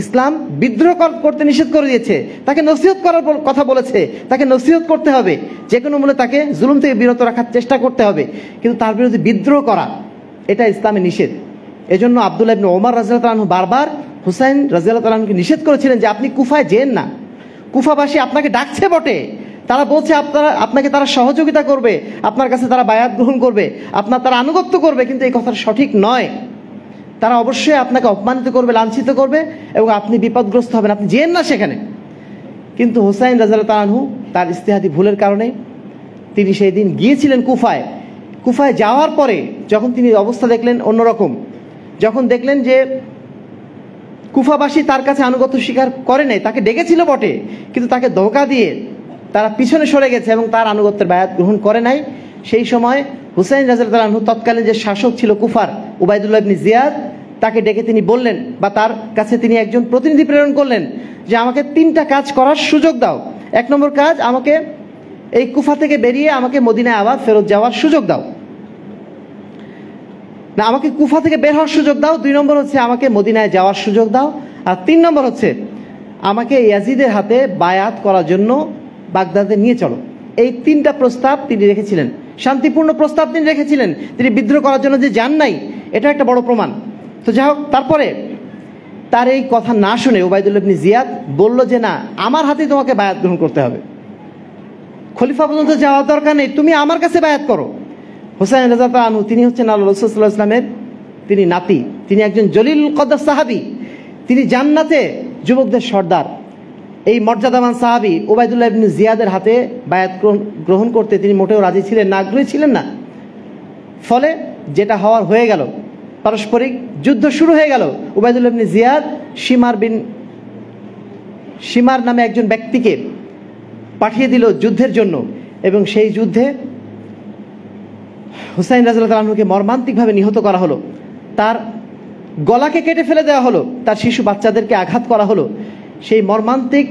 ইসলাম বিদ্রোহ করতে নিষেধ করে দিয়েছে, তাকে নসিহত করার কথা বলেছে, তাকে নসিহত করতে হবে, যে কোনো মূল্যে তাকে জুলুম থেকে বিরত রাখার চেষ্টা করতে হবে, কিন্তু তার বিরুদ্ধে বিদ্রোহ করা এটা ইসলামে নিষেধ। এজন্য আব্দুল্লাহ ইবনে ওমর রাদিয়াল্লাহু তাআলা আনহু বারবার হুসাইন রাদিয়াল্লাহু তাআলা আনহুকে নিষেধ করেছিলেন যে আপনি কুফায় যেন না, কুফাবাসী আপনাকে ডাকছে বটে, তারা বলছে আপনাকে তারা সহযোগিতা করবে, আপনার কাছে তারা বায়াত গ্রহণ করবে, তারা আনুগত্য করবে, কিন্তু এই কথাটা সঠিক নয়। তারা অবশ্যই আপনাকে অপমানিত করবে, লাঞ্ছিত করবে, এবং আপনি বিপদগ্রস্ত হবেন, আপনি যেন না সেখানে। কিন্তু হুসাইন রাদিয়াল্লাহু তাআলা আনহু তার ইজতিহাদি ভুলের কারণে তিনি সেই দিন গিয়েছিলেন কুফায়। কুফায় যাওয়ার পরে যখন তিনি অবস্থা দেখলেন অন্যরকম, যখন দেখলেন যে কুফাবাসী তার কাছে আনুগত্য স্বীকার করে নাই, তাকে ডেকেছিল বটে, কিন্তু তাকে ধোঁকা দিয়ে তারা পিছনে সরে গেছে এবং তার আনুগত্যের বায়াত গ্রহণ করে নাই, সেই সময় হুসাইন রাদিয়াল্লাহু তাআলা আনহু তৎকালীন যে শাসক ছিল কুফার, উবাইদুল্লাহ ইবনে জিয়াদ, তাকে ডেকে তিনি বললেন, বা তার কাছে তিনি একজন প্রতিনিধি প্রেরণ করলেন যে আমাকে 3টা কাজ করার সুযোগ দাও। 1 নম্বর কাজ, আমাকে এই কুফা থেকে বেরিয়ে আমাকে মদিনায় আবার ফেরত যাওয়ার সুযোগ দাও, না আমাকে কুফা থেকে বের হওয়ার সুযোগ দাও। 2 নম্বর হচ্ছে আমাকে মদিনায় যাওয়ার সুযোগ দাও। আর 3 নম্বর হচ্ছে আমাকে ইয়াজিদের হাতে বায়াত করার জন্য বাগদাদে নিয়ে চলো। এই 3টা প্রস্তাব তিনি রেখেছিলেন, শান্তিপূর্ণ প্রস্তাব তিনি রেখেছিলেন। তিনি বিদ্রোহ করার জন্য যে যান নাই, এটা একটা বড় প্রমাণ। তো যাই হোক, তারপরে তার এই কথা না শুনে উবাইদুল্লাহ ইবনে জিয়াদ বলল যে না, আমার হাতেই তোমাকে বায়াত গ্রহণ করতে হবে, খলিফা পর্যন্ত যাওয়ার দরকার নেই, তুমি আমার কাছে বায়াত করো। হুসাইন রাদিয়াল্লাহু আনহু তিনি হচ্ছেন আল্লাহ রাসূল সাল্লাল্লাহু আলাইহি ওয়াসাল্লামের তিনি নাতি, তিনি একজন জলিল কদর সাহাবী, তিনি জান্নাতে যুবকদের সর্দার। এই মর্যাদাবান সাহাবী উবাইদুল্লাহ ইবনে জিয়াদের হাতে বায়াত গ্রহণ করতে তিনি মোটেও রাজি ছিলেন না, আগ্রহী ছিলেন না। ফলে যেটা হওয়ার হয়ে গেল, পারস্পরিক যুদ্ধ শুরু হয়ে গেল। উবাইদুল্লাহ ইবনে জিয়াদ শিমার নামে একজন ব্যক্তিকে পাঠিয়ে দিল যুদ্ধের জন্য, এবং সেই যুদ্ধে হুসাইন রাদিয়াল্লাহু আনহুকে মর্মান্তিকভাবে নিহত করা হলো, তার গলাকে কেটে ফেলে দেওয়া হলো, তার শিশু বাচ্চাদেরকে আঘাত করা হলো। সেই মর্মান্তিক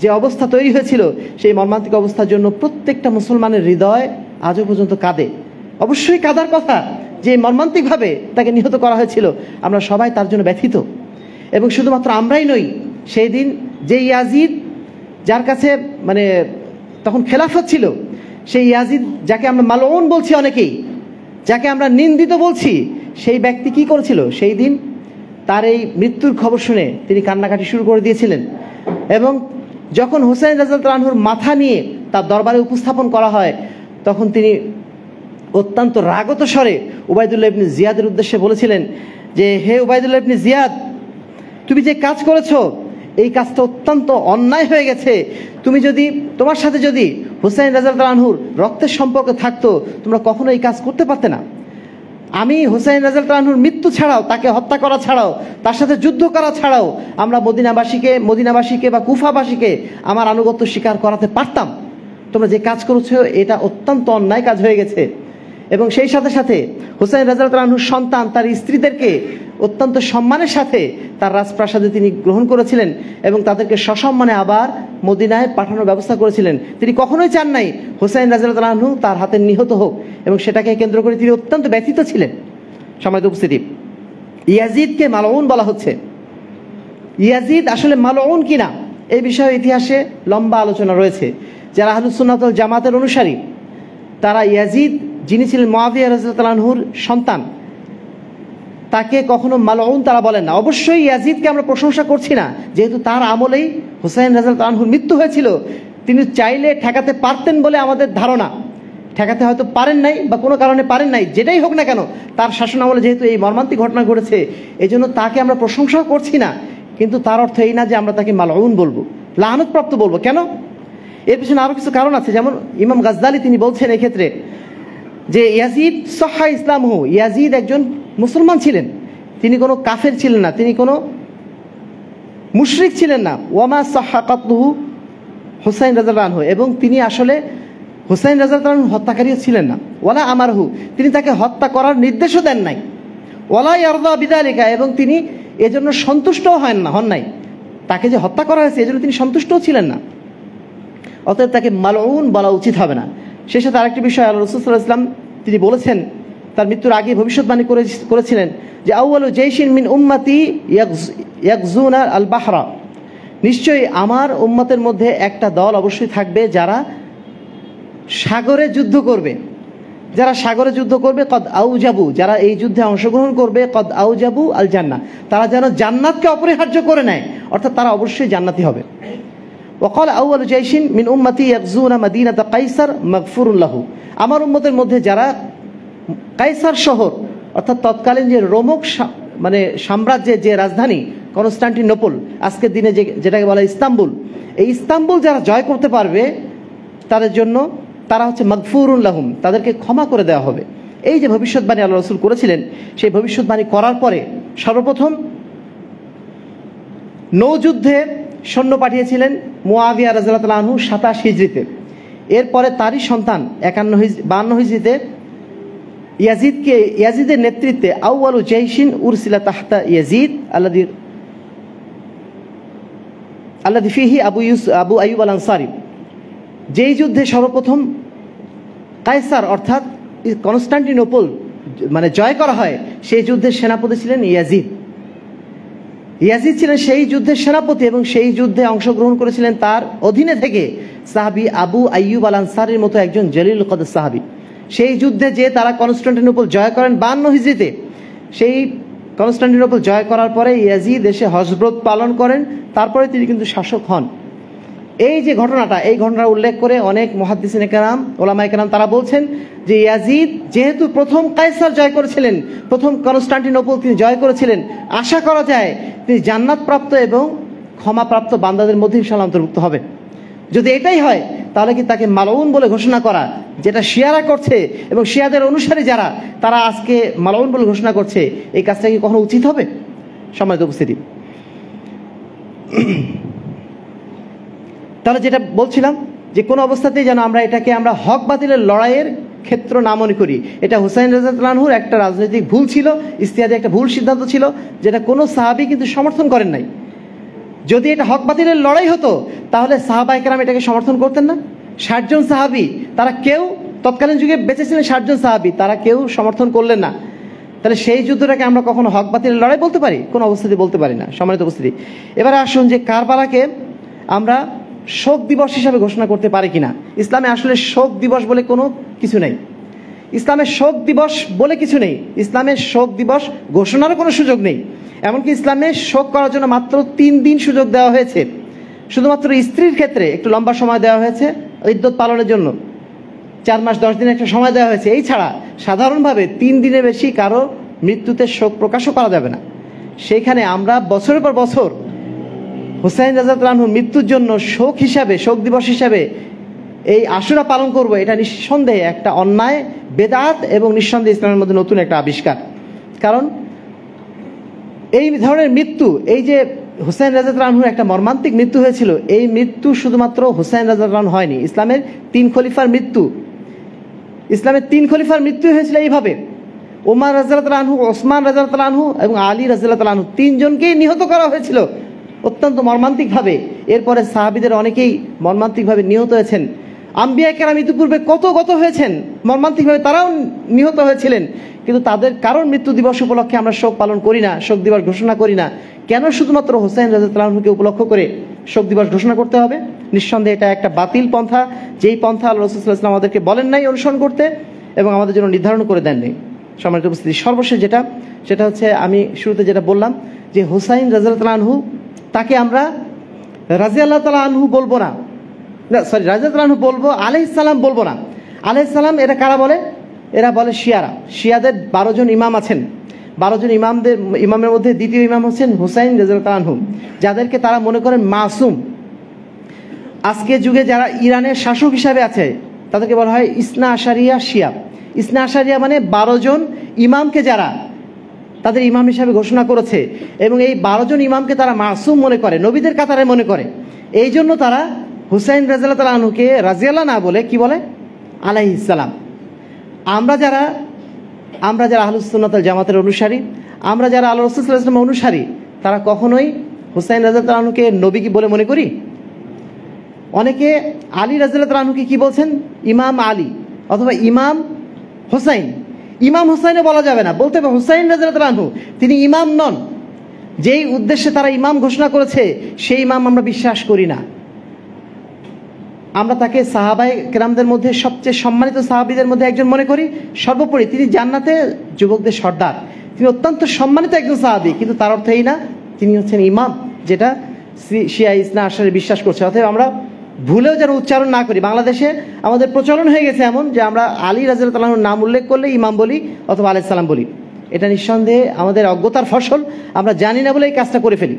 যে অবস্থা তৈরি হয়েছিল, সেই মর্মান্তিক অবস্থার জন্য প্রত্যেকটা মুসলমানের হৃদয় আজও পর্যন্ত কাঁদে। অবশ্যই কাঁদার কথা যে মর্মান্তিকভাবে তাকে নিহত করা হয়েছিল, আমরা সবাই তার জন্য ব্যথিত। এবং শুধুমাত্র আমরাই নই, সেই দিন যে ইয়াজিদ, যার কাছে মানে তখন খেলাফত ছিল, সেই ইয়াজিদ যাকে আমরা মালউন বলছি অনেকেই, যাকে আমরা নিন্দিত বলছি, সেই ব্যক্তি কি করেছিল? সেই দিন তার এই মৃত্যুর খবর শুনে তিনি কান্নাকাটি শুরু করে দিয়েছিলেন। এবং যখন হুসাইন রাদিয়াল্লাহু আনহুর মাথা নিয়ে তার দরবারে উপস্থাপন করা হয়, তখন তিনি অত্যন্ত রাগত স্বরে উবাইদুল্লাহ ইবনে জিয়াদের উদ্দেশ্যে বলেছিলেন যে, হে উবাইদুল্লাহ ইবনে জিয়াদ, তুমি যে কাজ করেছো এই কাজটা অত্যন্ত অন্যায় হয়ে গেছে। তোমার সাথে যদি হুসাইন রাদিয়াল্লাহু আনহুর রক্তের সম্পর্ক থাকতো, তোমরা কখনো এই কাজ করতে পারতে না। আমি হুসাইন রাদিয়াল্লাহু আনহুর মৃত্যু ছাড়াও, তাকে হত্যা করা ছাড়াও, তার সাথে যুদ্ধ করা ছাড়াও আমরা মদিনাবাসীকে বা কুফাবাসীকে আমার আনুগত্য স্বীকার করাতে পারতাম। তোমরা যে কাজ করেছো এটা অত্যন্ত অন্যায় কাজ হয়ে গেছে। এবং সেই সাথে সাথে হুসাইন রাদিয়াল্লাহু আনহুর সন্তান, তার স্ত্রীদেরকে অত্যন্ত সম্মানের সাথে তার রাজপ্রাসাদে তিনি গ্রহণ করেছিলেন এবং তাদেরকে সসম্মানে আবার মদিনায় পাঠানোর ব্যবস্থা করেছিলেন। তিনি কখনোই চান নাই হুসাইন রাদিয়াল্লাহু আনহু তার হাতে নিহত হোক, এবং সেটাকে কেন্দ্র করে তিনি অত্যন্ত ব্যথিত ছিলেন। সম্মানিত উপস্থিতি, ইয়াজিদকে মালউন বলা হচ্ছে। ইয়াজিদ আসলে মালউন কিনা এই বিষয়ে ইতিহাসে লম্বা আলোচনা রয়েছে। যারা আহলুস সুন্নাত ওয়াল জামাতের অনুসারী, তারা ইয়াজিদ, যিনি ছিলেন মুআবিয়া রাদিয়াল্লাহু আনহুর সন্তান, তাকে কখনো মালউন তারা বলেন না। অবশ্যই ইয়াজিদকে আমরা প্রশংসা করছি না, যেহেতু তার আমলেই হুসাইন রাদিয়াল্লাহু আনহুর মৃত্যু হয়েছিল। তিনি চাইলে ঠেকাতে পারতেন বলে আমাদের ধারণা, ঠেকাতে হয়তো পারেন নাই বা কোনো কারণে পারেন নাই, যেটাই হোক না কেন, তার শাসন আমলে যেহেতু এই মর্মান্তিক ঘটনা ঘটেছে, এই জন্য তাকে আমরা প্রশংসাও করছি না। কিন্তু তার অর্থ এই না যে আমরা তাকে মালউন বলবো, লাআনতপ্রাপ্ত বলবো। কেন? এর পিছনে আরও কিছু কারণ আছে। যেমন ইমাম গাজ্জালি তিনি বলছেন এক্ষেত্রে যে ইয়াজিদ সহহা ইসলামহু, ইয়াজিদ একজন মুসলমান ছিলেন, তিনি কোনো কাফের ছিলেন না, তিনি কোনো মুশরিক ছিলেন না। ওয়ামা সহহা কাতলুহু হুসাইন রাদিয়াল্লাহু আনহু, এবং তিনি আসলে হুসাইন রাদিয়াল্লাহু আনহু হত্যাকারীও ছিলেন না। ওয়ালা আমারহু, তিনি তাকে হত্যা করার নির্দেশও দেন নাই। ওয়ালা ইয়ারদা বিযালিকা, এবং তিনি এজন্য সন্তুষ্টও হন নাই। তাকে যে হত্যা করা হয়েছে এজন্য তিনি সন্তুষ্টও ছিলেন না। অতএব তাকে মালউন বলা উচিত হবে না। সেই সাথে আরেকটি বিষয়, আল্লাহ রাসূল সাল্লাল্লাহু আলাইহি ওয়াসাল্লাম তিনি বলেছেন, তার মৃত্যুর আগে ভবিষ্যৎবাণী করেছিলেন যে আউয়ালু জাইশিন মিন উম্মতি ইয়াগজুনা আল বাহরা, নিশ্চয়ই আমার উম্মতের মধ্যে একটা দল অবশ্যই থাকবে যারা সাগরে যুদ্ধ করবে। যারা সাগরে যুদ্ধ করবে কদ আউজাবু, যারা এই যুদ্ধে অংশগ্রহণ করবে কদ আউজাবু আল জান্নাহ, তারা যেন জান্নাতকে অপরিহার্য করে নেয়, অর্থাৎ তারা অবশ্যই জান্নাতি হবে। ওয়াকাল আউয়ালু জাইশিন মিন উম্মতি ইয়াগজুনা মাদিনাতা কাইসার মাগফুরুন লাহু, আমার উম্মতের মধ্যে যারা কাইসার শহর, অর্থাৎ তৎকালীন যে রোমক মানে সাম্রাজ্যের যে রাজধানী কনস্টান্টিনোপল, আজকের দিনে যেটাকে বলা ইস্তাম্বুল, এই ইস্তাম্বুল যারা জয় করতে পারবে তাদের জন্য তারা হচ্ছে মাগফুরুন লাহুম, তাদেরকে ক্ষমা করে দেওয়া হবে। এই যে ভবিষ্যৎবাণী আল্লাহ রাসূল করেছিলেন, সেই ভবিষ্যৎবাণী করার পরে সর্বপ্রথম নৌযুদ্ধে সৈন্য পাঠিয়েছিলেন মুআবিয়া রাদিয়াল্লাহু আনহু 27 হিজরিতে। এরপরে তারই সন্তান 52 হিজরিতে ইয়াজিদের নেতৃত্বে আউয়ালু জাইশিন উরসিলা তাহতা ইয়াজিদ আল্লাযী ফিহি আবু আইয়ুব আল আনসারী, যেই যুদ্ধে সর্বপ্রথম কায়সার অর্থাৎ কনস্টান্টিনোপল মানে জয় করা হয়, সেই যুদ্ধের সেনাপতি ছিলেন ইয়াজিদ। ইয়াজিদ ছিলেন সেই যুদ্ধের সেনাপতি এবং সেই যুদ্ধে অংশগ্রহণ করেছিলেন তার অধীনে থেকে সাহাবী আবু আইয়ুব আল আনসারীর মতো একজন জলিল কদর সাহাবী। সেই যুদ্ধে যে তারা কনস্টান্টিনোপল জয় করেন 52 হিজরিতে, সেই কনস্টান্টিনোপল জয় করার পরে ইয়াজিদ এসে হজব্রত পালন করেন, তারপরে তিনি কিন্তু শাসক হন। এই যে ঘটনাটা, এই ঘটনার উল্লেখ করে অনেক মুহাদ্দিসিনে কেরাম, ওলামায়ে কেরাম তারা বলছেন যে ইয়াজিদ যেহেতু প্রথম কায়সার জয় করেছিলেন, প্রথম কনস্টান্টিনোপল তিনি জয় করেছিলেন, আশা করা যায় তিনি জান্নাতপ্রাপ্ত এবং ক্ষমাপ্রাপ্ত বান্দাদের মধ্যে ইনশাআল্লাহ অন্তর্ভুক্ত হবেন। যদি এটাই হয় তাহলে কি তাকে মালউন বলে ঘোষণা করা, যেটা শিয়ারা করছে এবং শিয়াদের অনুসারী যারা, তারা আজকে মালউন বলে ঘোষণা করছে, এই কাজটা কি কখনো উচিত হবে? সম্মানিত উপস্থিতি, তাহলে যেটা বলছিলাম যে কোনো অবস্থাতেই যেন আমরা এটাকে আমরা হক বাতিলের লড়াইয়ের ক্ষেত্র না মনে করি। এটা হুসাইন রাদিয়াল্লাহু আনহুর একটা রাজনৈতিক ভুল ছিল, ইজতিহাদি একটা ভুল সিদ্ধান্ত ছিল, যেটা কোনো সাহাবী কিন্তু সমর্থন করেন নাই। যদি এটা হক বাতিলের লড়াই হতো তাহলে সাহাবায়ে কেরাম এটাকে সমর্থন করতেন না। 60 জন সাহাবী, তারা কেউ তৎকালীন যুগে বেঁচে ছিলেন 60 জন সাহাবী, তারা কেউ সমর্থন করলেন না। তাহলে সেই যুদ্ধটাকে আমরা কখনো হক বাতিলের লড়াই বলতে পারি? কোনো অবস্থাতেই বলতে পারি না। সম্মানিত উপস্থিতি, এবারে আসুন যে কারবালাকে আমরা শোক দিবস হিসাবে ঘোষণা করতে পারি কিনা। ইসলামে আসলে শোক দিবস বলে কোনো কিছু নেই। ইসলামের শোক দিবস বলে কিছু নেই। ইসলামের শোক দিবস ঘোষণারও কোনো সুযোগ নেই। এমনকি ইসলামে শোক করার জন্য মাত্র 3 দিন সুযোগ দেওয়া হয়েছে। শুধুমাত্র স্ত্রীর ক্ষেত্রে একটু লম্বা সময় দেওয়া হয়েছে ইদ্যত পালনের জন্য, 4 মাস 10 দিন একটা সময় দেওয়া হয়েছে। এই ছাড়া সাধারণভাবে 3 দিনের বেশি কারো মৃত্যুতে শোক প্রকাশও করা যাবে না। সেইখানে আমরা বছরের পর বছর হুসাইন রাদিয়াল্লাহু আনহুর মৃত্যুর জন্য শোক হিসাবে, শোক দিবস হিসাবে এই আশুরা পালন করব, এটা নিঃসন্দেহে একটা অন্যায়, বেদাত এবং নিঃসন্দেহে ইসলামের মধ্যে নতুন একটা আবিষ্কার। কারণ এই ধরনের মৃত্যু, এই যে হুসাইন রাদিয়াল্লাহু আনহুর একটা মর্মান্তিক মৃত্যু হয়েছিল, এই মৃত্যু শুধুমাত্র হুসাইন রাদিয়াল্লাহু আনহু হয়নি, ইসলামের 3 খলিফার মৃত্যু। ইসলামের 3 খলিফার মৃত্যু হয়েছিল এইভাবে। ওমর রাদিয়াল্লাহু আনহু, ওসমান রাদিয়াল্লাহু আনহু এবং আলী রাদিয়াল্লাহু আনহু, 3 জনকেই নিহত করা হয়েছিল অত্যন্ত মর্মান্তিকভাবে। এরপরে সাহাবীদের অনেকেই মর্মান্তিকভাবে নিহত হয়েছেন। আম্বিয়া কেরাম ইতিপূর্বে কত হয়েছেন মর্মান্তিকভাবে, তারাও নিহত হয়েছিলেন। কিন্তু তাদের কারণ মৃত্যু দিবস উপলক্ষে আমরা শোক পালন করি না, শোক দিবস ঘোষণা করি না। কেন শুধুমাত্র হুসাইন রাদিয়াল্লাহু আনহুকে উপলক্ষ করে শোক দিবস ঘোষণা করতে হবে? নিঃসন্দেহে এটা একটা বাতিল পন্থা, যেই পন্থা আল্লাহ রাসূল সাল্লাল্লাহু আলাইহি ওয়াসাল্লাম আমাদেরকে বলেন নাই অনুসরণ করতে এবং আমাদের জন্য নির্ধারণ করে দেননি। সম্মানিত উপস্থিতি, সর্বশেষ সেটা হচ্ছে আমি শুরুতে যেটা বললাম যে হুসাইন রাদিয়াল্লাহু আনহু, তাকে আমরা রাদিয়াল্লাহু তাআলা আনহু বলবো না, রাদিয়াল্লাহু আনহু বলবো, আলাইহিস সালাম বলবো না। আলাইহিস সালাম এটা কারা বলে? এরা বলে শিয়ারা। শিয়াদের 12 জন ইমাম আছেন। 12 জন ইমামের মধ্যে দ্বিতীয় ইমাম হচ্ছেন হুসাইন রাদিয়াল্লাহু আনহু, যাদেরকে তারা মনে করেন মাসুম। আজকের যুগে যারা ইরানের শাসক হিসাবে আছে তাদেরকে বলা হয় ইসনা আশারিয়া শিয়া। ইসনা আশারিয়া মানে 12 জন ইমামকে যারা তাদের ইমাম হিসাবে ঘোষণা করেছে এবং এই 12 জন ইমামকে তারা মাসুম মনে করে, নবীদের কাতারে মনে করে। এই জন্য তারা হুসাইন রাদিয়াল্লাহু তাআলা আনহুকে রাদিয়াল্লাহু না বলে কি বলে? আলাইহিস সালাম। আমরা যারা আহলুস সুন্নাত ওয়াল জামাতের অনুসারী, আমরা যারা আল্লাহর রাসূল সাল্লাল্লাহু আলাইহি ওয়াসাল্লামের অনুসারী, তারা কখনোই হুসাইন রাদিয়াল্লাহু তাআলা আনহুকে নবী কি বলে মনে করি? অনেকে আলী রাদিয়াল্লাহু তাআলা আনহুকে কি বলছেন? ইমাম আলী অথবা ইমাম হুসাইন। ইমাম হুসাইনও বলা যাবে না, বলতে হবে হুসাইন রাদিয়াল্লাহু তাআলা আনহু। তিনি ইমাম নন। যেই উদ্দেশ্যে তারা ইমাম ঘোষণা করেছে সেই ইমাম আমরা বিশ্বাস করি না। আমরা তাকে সাহাবায়ে কেরামদের মধ্যে সবচেয়ে সম্মানিত সাহাবীদের মধ্যে একজন মনে করি। সর্বোপরি তিনি জান্নাতে যুবকদের সর্দার, তিনি অত্যন্ত সম্মানিত একজন সাহাবী, কিন্তু তার অর্থ এই না তিনি হচ্ছেন ইমাম, যেটা শিয়া ইসনা আশারি বিশ্বাস করছে। অতএব আমরা ভুলেও যেন উচ্চারণ না করি। বাংলাদেশে আমাদের প্রচলন হয়ে গেছে এমন যে আমরা আলী রাদিয়াল্লাহু তাআলার নাম উল্লেখ করলে ইমাম বলি অথবা আলাইহিস সালাম বলি। এটা নিঃসন্দেহে আমাদের অজ্ঞতার ফসল, আমরা জানি না বলে এই কাজটা করে ফেলি।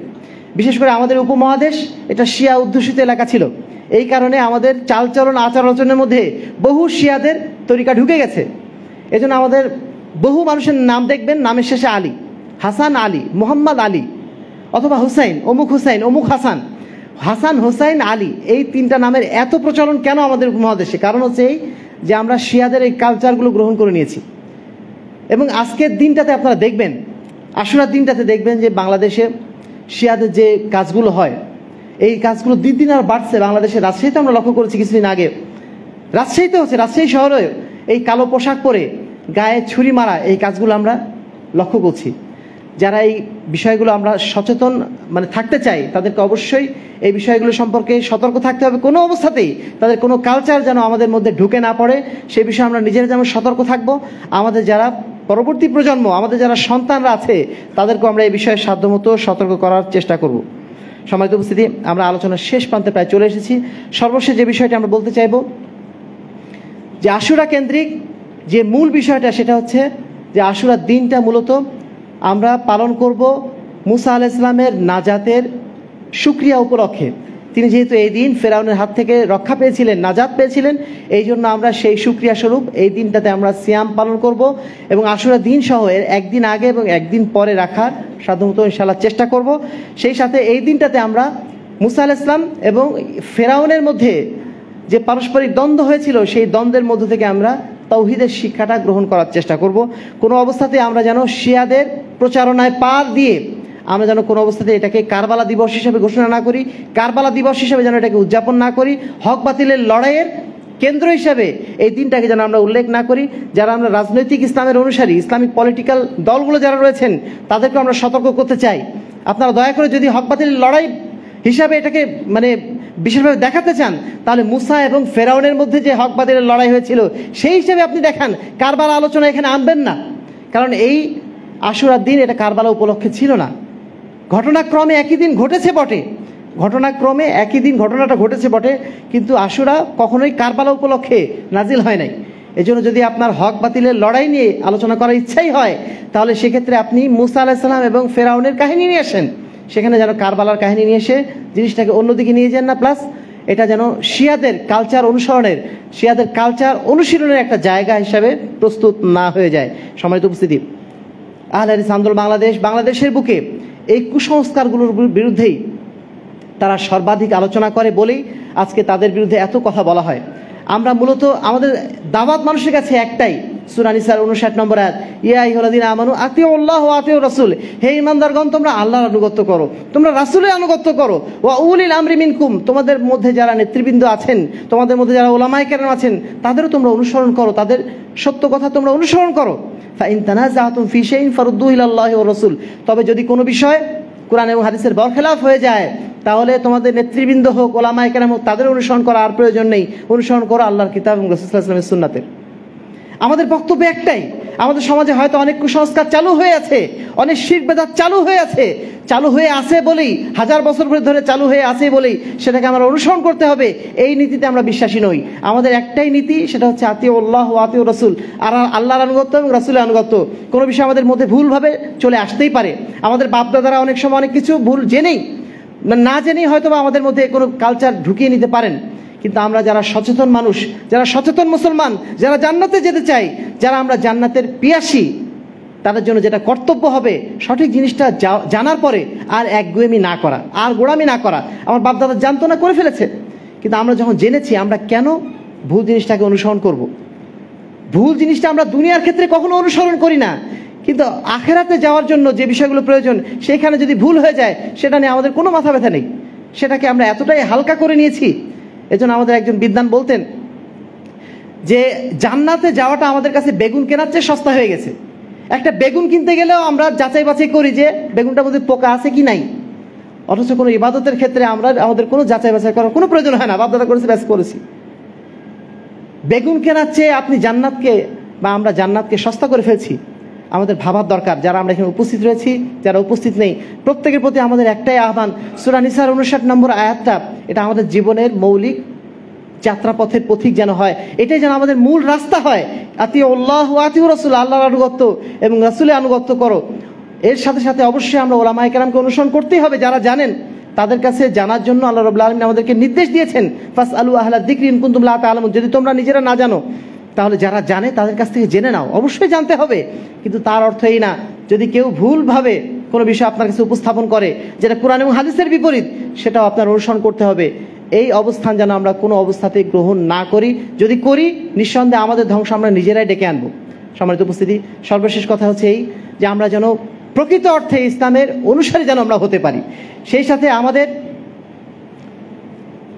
বিশেষ করে আমাদের উপমহাদেশ এটা শিয়া অধ্যুষিত এলাকা ছিল, এই কারণে আমাদের চালচলন আচার আচরণের মধ্যে বহু শিয়াদের তরিকা ঢুকে গেছে। এজন্য আমাদের বহু মানুষের নাম দেখবেন নামের শেষে আলী, হাসান আলী, মোহাম্মদ আলী অথবা হুসাইন, অমুক হুসাইন, অমুক হাসান। হাসান, হুসাইন, আলী, এই 3টা নামের এত প্রচলন কেন আমাদের উপমহাদেশে? কারণ হচ্ছে এই যে আমরা শিয়াদের এই কালচারগুলো গ্রহণ করে নিয়েছি। এবং আজকের দিনটাতে আপনারা দেখবেন, আশুরার দিনটাতে দেখবেন যে বাংলাদেশে শিয়াদের যে কাজগুলো হয়, এই কাজগুলো দিন দিন আর বাড়ছে। বাংলাদেশের রাজশাহীতে আমরা লক্ষ্য করেছি কিছুদিন আগে, রাজশাহীতে হচ্ছে, রাজশাহী শহরে এই কালো পোশাক পরে গায়ে ছুরি মারা এই কাজগুলো আমরা লক্ষ্য করছি। যারা এই বিষয়গুলো আমরা সচেতন থাকতে চাই, তাদেরকে অবশ্যই এই বিষয়গুলো সম্পর্কে সতর্ক থাকতে হবে। কোনো অবস্থাতেই তাদের কোনো কালচার যেন আমাদের মধ্যে ঢুকে না পড়ে, সে বিষয়ে আমরা নিজেরা যেমন সতর্ক থাকবো, আমাদের যারা পরবর্তী প্রজন্ম, আমাদের যারা সন্তানরা আছে, তাদেরকেও আমরা এই বিষয়ে সাধ্যমতো সতর্ক করার চেষ্টা করব। সম্মানিত উপস্থিতি, আমরা আলোচনার শেষ প্রান্তে প্রায় চলে এসেছি। সর্বশেষ যে বিষয়টি আমরা বলতে চাইব, যে আশুরা কেন্দ্রিক যে মূল বিষয়টা, সেটা হচ্ছে যে আশুরার দিনটা মূলত আমরা পালন করব মুসা আলাইহিস সালামের নাজাতের শুকরিয়া উপলক্ষে। তিনি যেহেতু এই দিন ফেরাউনের হাত থেকে রক্ষা পেয়েছিলেন, নাজাত পেয়েছিলেন, এই জন্য আমরা সেই শুকরিয়া স্বরূপ এই দিনটাতে আমরা সিয়াম পালন করব এবং আশুরা দিন সহ এর একদিন আগে এবং একদিন পরে রাখার সাধ্যমতো ইনশাআল্লাহ চেষ্টা করব। সেই সাথে এই দিনটাতে আমরা মুসা আলাইহিস সালাম এবং ফেরাউনের মধ্যে যে পারস্পরিক দ্বন্দ্ব হয়েছিল, সেই দ্বন্দ্বের মধ্য থেকে আমরা তাওহীদের শিক্ষাটা গ্রহণ করার চেষ্টা করব। কোনো অবস্থাতে আমরা যেন শিয়াদের প্রচারণায় পার দিয়ে আমরা যেন কোনো অবস্থাতে এটাকে কারবালা দিবস হিসেবে ঘোষণা না করি, কারবালা দিবস হিসেবে যেন এটাকে উদযাপন না করি, হক বাতিলের লড়াইয়ের কেন্দ্র হিসেবে এই দিনটাকে যেন আমরা উল্লেখ না করি। যারা আমরা রাজনৈতিক ইসলামের অনুসারী, ইসলামিক পলিটিক্যাল দলগুলো যারা রয়েছেন, তাদেরকে আমরা সতর্ক করতে চাই, আপনারা দয়া করে যদি হক বাতিলের লড়াই হিসাবে এটাকে বিশেষভাবে দেখাতে চান, তাহলে মুসা এবং ফেরাউনের মধ্যে যে হক বাতিলের লড়াই হয়েছিল সেই হিসেবে আপনি দেখান, কারবালা আলোচনা এখানে আনবেন না। কারণ এই আশুরার দিন এটা কারবালা উপলক্ষে ছিল না। ঘটনাক্রমে একই দিন ঘটেছে বটে, ঘটনাক্রমে একই দিন ঘটনাটা ঘটেছে বটে, কিন্তু আশুরা কখনোই কারবালা উপলক্ষে নাজিল হয় নাই। এজন্য যদি আপনার হক বাতিলের লড়াই নিয়ে আলোচনা করার ইচ্ছাই হয়, তাহলে সেক্ষেত্রে আপনি মুসা আলাইহিস সালাম এবং ফেরাউনের কাহিনী নিয়ে আসেন, সেখানে যেন কারবালার কাহিনী নিয়ে এসে জিনিসটাকে অন্যদিকে নিয়ে যান না। প্লাস এটা যেন শিয়াদের কালচার অনুসরণের, শিয়াদের কালচার অনুশীলনের একটা জায়গা হিসাবে প্রস্তুত না হয়ে যায়। সম্মানিত উপস্থিতি, আহলে হাদিস আন্দোলন বাংলাদেশের বুকে এই কুসংস্কারগুলোর বিরুদ্ধেই তারা সর্বাধিক আলোচনা করে বলেই আজকে তাদের বিরুদ্ধে এত কথা বলা হয়। আমরা মূলত আমাদের দাওয়াত মানুষের কাছে একটাই, সূরা নিসার 59 নম্বর আয়াত, ইয়া আইয়ুহাল্লাযীনা আমানু আতিউল্লাহ ওয়া আতিউর রাসূল, হে ঈমানদারগণ তোমরা আল্লাহর আনুগত্য করো, তোমরা রাসূলের আনুগত্য করো, ওয়া উলিল আমরি মিনকুম, তোমাদের মধ্যে যারা নেতৃবৃন্দ আছেন, তোমাদের মধ্যে যারা উলামায়ে কেরাম আছেন, তাদেরও তোমরা অনুসরণ করো, তাদের সত্য কথা তোমরা অনুসরণ করো। ফাইন তানাযাতুম ফি শাইইন ফারুদ্দু ইলাল্লাহি ওয়া রাসূল, তবে যদি কোনো বিষয় কোরআন এবং হাদিসের বরখেলাফ হয়ে যায়, তাহলে তোমাদের নেতৃবৃন্দ হোক, ওলামায়ে কেরাম হোক, তাদের অনুসরণ করা আর প্রয়োজন নেই, অনুসরণ করো আল্লাহর কিতাব এবং রাসূল সাল্লাল্লাহু আলাইহি ওয়াসাল্লামের সুন্নাতের। আমাদের বক্তব্য একটাই, আমাদের সমাজে হয়তো অনেক কুসংস্কার চালু হয়ে আছে, অনেক শিরক বিদআত চালু হয়ে আছে বলেই, হাজার বছর ধরে চালু হয়ে আছে বলেই সেটাকে আমরা অনুসরণ করতে হবে, এই নীতিতে আমরা বিশ্বাসী নই। আমাদের একটাই নীতি, সেটা হচ্ছে আতিউল্লাহ ওয়া আতিউর রাসূল, আর আল্লাহর আনুগত্য এবং রাসূলের আনুগত্য। কোনো বিষয় আমাদের মধ্যে ভুলভাবে চলে আসতেই পারে, আমাদের বাপদাদারা অনেক সময় অনেক কিছু ভুল জেনেই না জেনেই হয়তো বা আমাদের মধ্যে কোনো কালচার ঢুকিয়ে নিতে পারেন। কিন্তু আমরা যারা সচেতন মানুষ, যারা সচেতন মুসলমান, যারা জান্নাতে যেতে চাই, যারা আমরা জান্নাতের পিয়াসী, তাদের জন্য যেটা কর্তব্য হবে, সঠিক জিনিসটা জানার পরে আর একগুয়েমি না করা, আর গোড়ামি না করা। আমার বাপদাদা জানতো না, করে ফেলেছে, কিন্তু আমরা যখন জেনেছি, আমরা কেন ভুল জিনিসটাকে অনুসরণ করব? ভুল জিনিসটা আমরা দুনিয়ার ক্ষেত্রে কখনো অনুসরণ করি না, কিন্তু আখেরাতে যাওয়ার জন্য যে বিষয়গুলো প্রয়োজন, সেখানে যদি ভুল হয়ে যায়, সেটা নিয়ে আমাদের কোনো মাথা ব্যথা নেই, সেটাকে আমরা এতটাই হালকা করে নিয়েছি। এজন্য আমাদের একজন বিদ্বান বলতেন যে জান্নাতে যাওয়াটা আমাদের কাছে বেগুন কেনার চেয়ে সস্তা হয়ে গেছে। একটা বেগুন কিনতে গেলেও আমরা যাচাই বাছাই করি যে বেগুনটার মধ্যে পোকা আছে কি নাই, অথচ কোনো ইবাদতের ক্ষেত্রে আমাদের কোনো যাচাই বাছাই করার কোনো প্রয়োজন হয় না, বাপদাদা করেছে, ব্যাস করেছি। বেগুন কেনার চেয়ে আপনি জান্নাতকে বা আমরা জান্নাতকে সস্তা করে ফেলছি। আমাদের ভাবার দরকার, যারা আমরা এখানে উপস্থিত রয়েছি, যারা উপস্থিত নেই, প্রত্যেকের প্রতি আমাদের একটাই আহ্বান, সূরা নিসার 59 নম্বর আয়াতটা, এটা আমাদের জীবনের মৌলিক যাত্রাপথের পথিক যেন হয়, এটাই যেন আমাদের মূল রাস্তা হয়। আতিউল্লাহ ওয়া আতিউর রাসূল, আল্লাহর আনুগত্য এবং রাসূলের আনুগত্য করো। এর সাথে সাথে অবশ্যই আমরা ওলামায়ে কেরামকে অনুসরণ করতেই হবে, যারা জানেন, তাদের কাছে জানার জন্য আল্লাহ রাব্বুল আলামিন আমাদেরকে নির্দেশ দিয়েছেন, ফাসআলু আহলা যিকরি ইন কুনতুম লা তা'লামুন, যদি তোমরা নিজেরা না জানো, তাহলে যারা জানে তাদের কাছ থেকে জেনে নাও। অবশ্যই জানতে হবে, কিন্তু তার অর্থ এই না যদি কেউ ভুলভাবে কোনো বিষয় আপনার কাছে উপস্থাপন করে যেটা কোরআন এবং হাদিসের বিপরীত, সেটাও আপনার অনুসরণ করতে হবে। এই অবস্থান যেন আমরা কোনো অবস্থাতেই গ্রহণ না করি, যদি করি নিঃসন্দেহে আমাদের ধ্বংস আমরা নিজেরাই ডেকে আনবো। সম্মানিত উপস্থিতি, সর্বশেষ কথা হচ্ছে এই যে আমরা যেন প্রকৃত অর্থে ইসলামের অনুসারী যেন আমরা হতে পারি, সেই সাথে আমাদের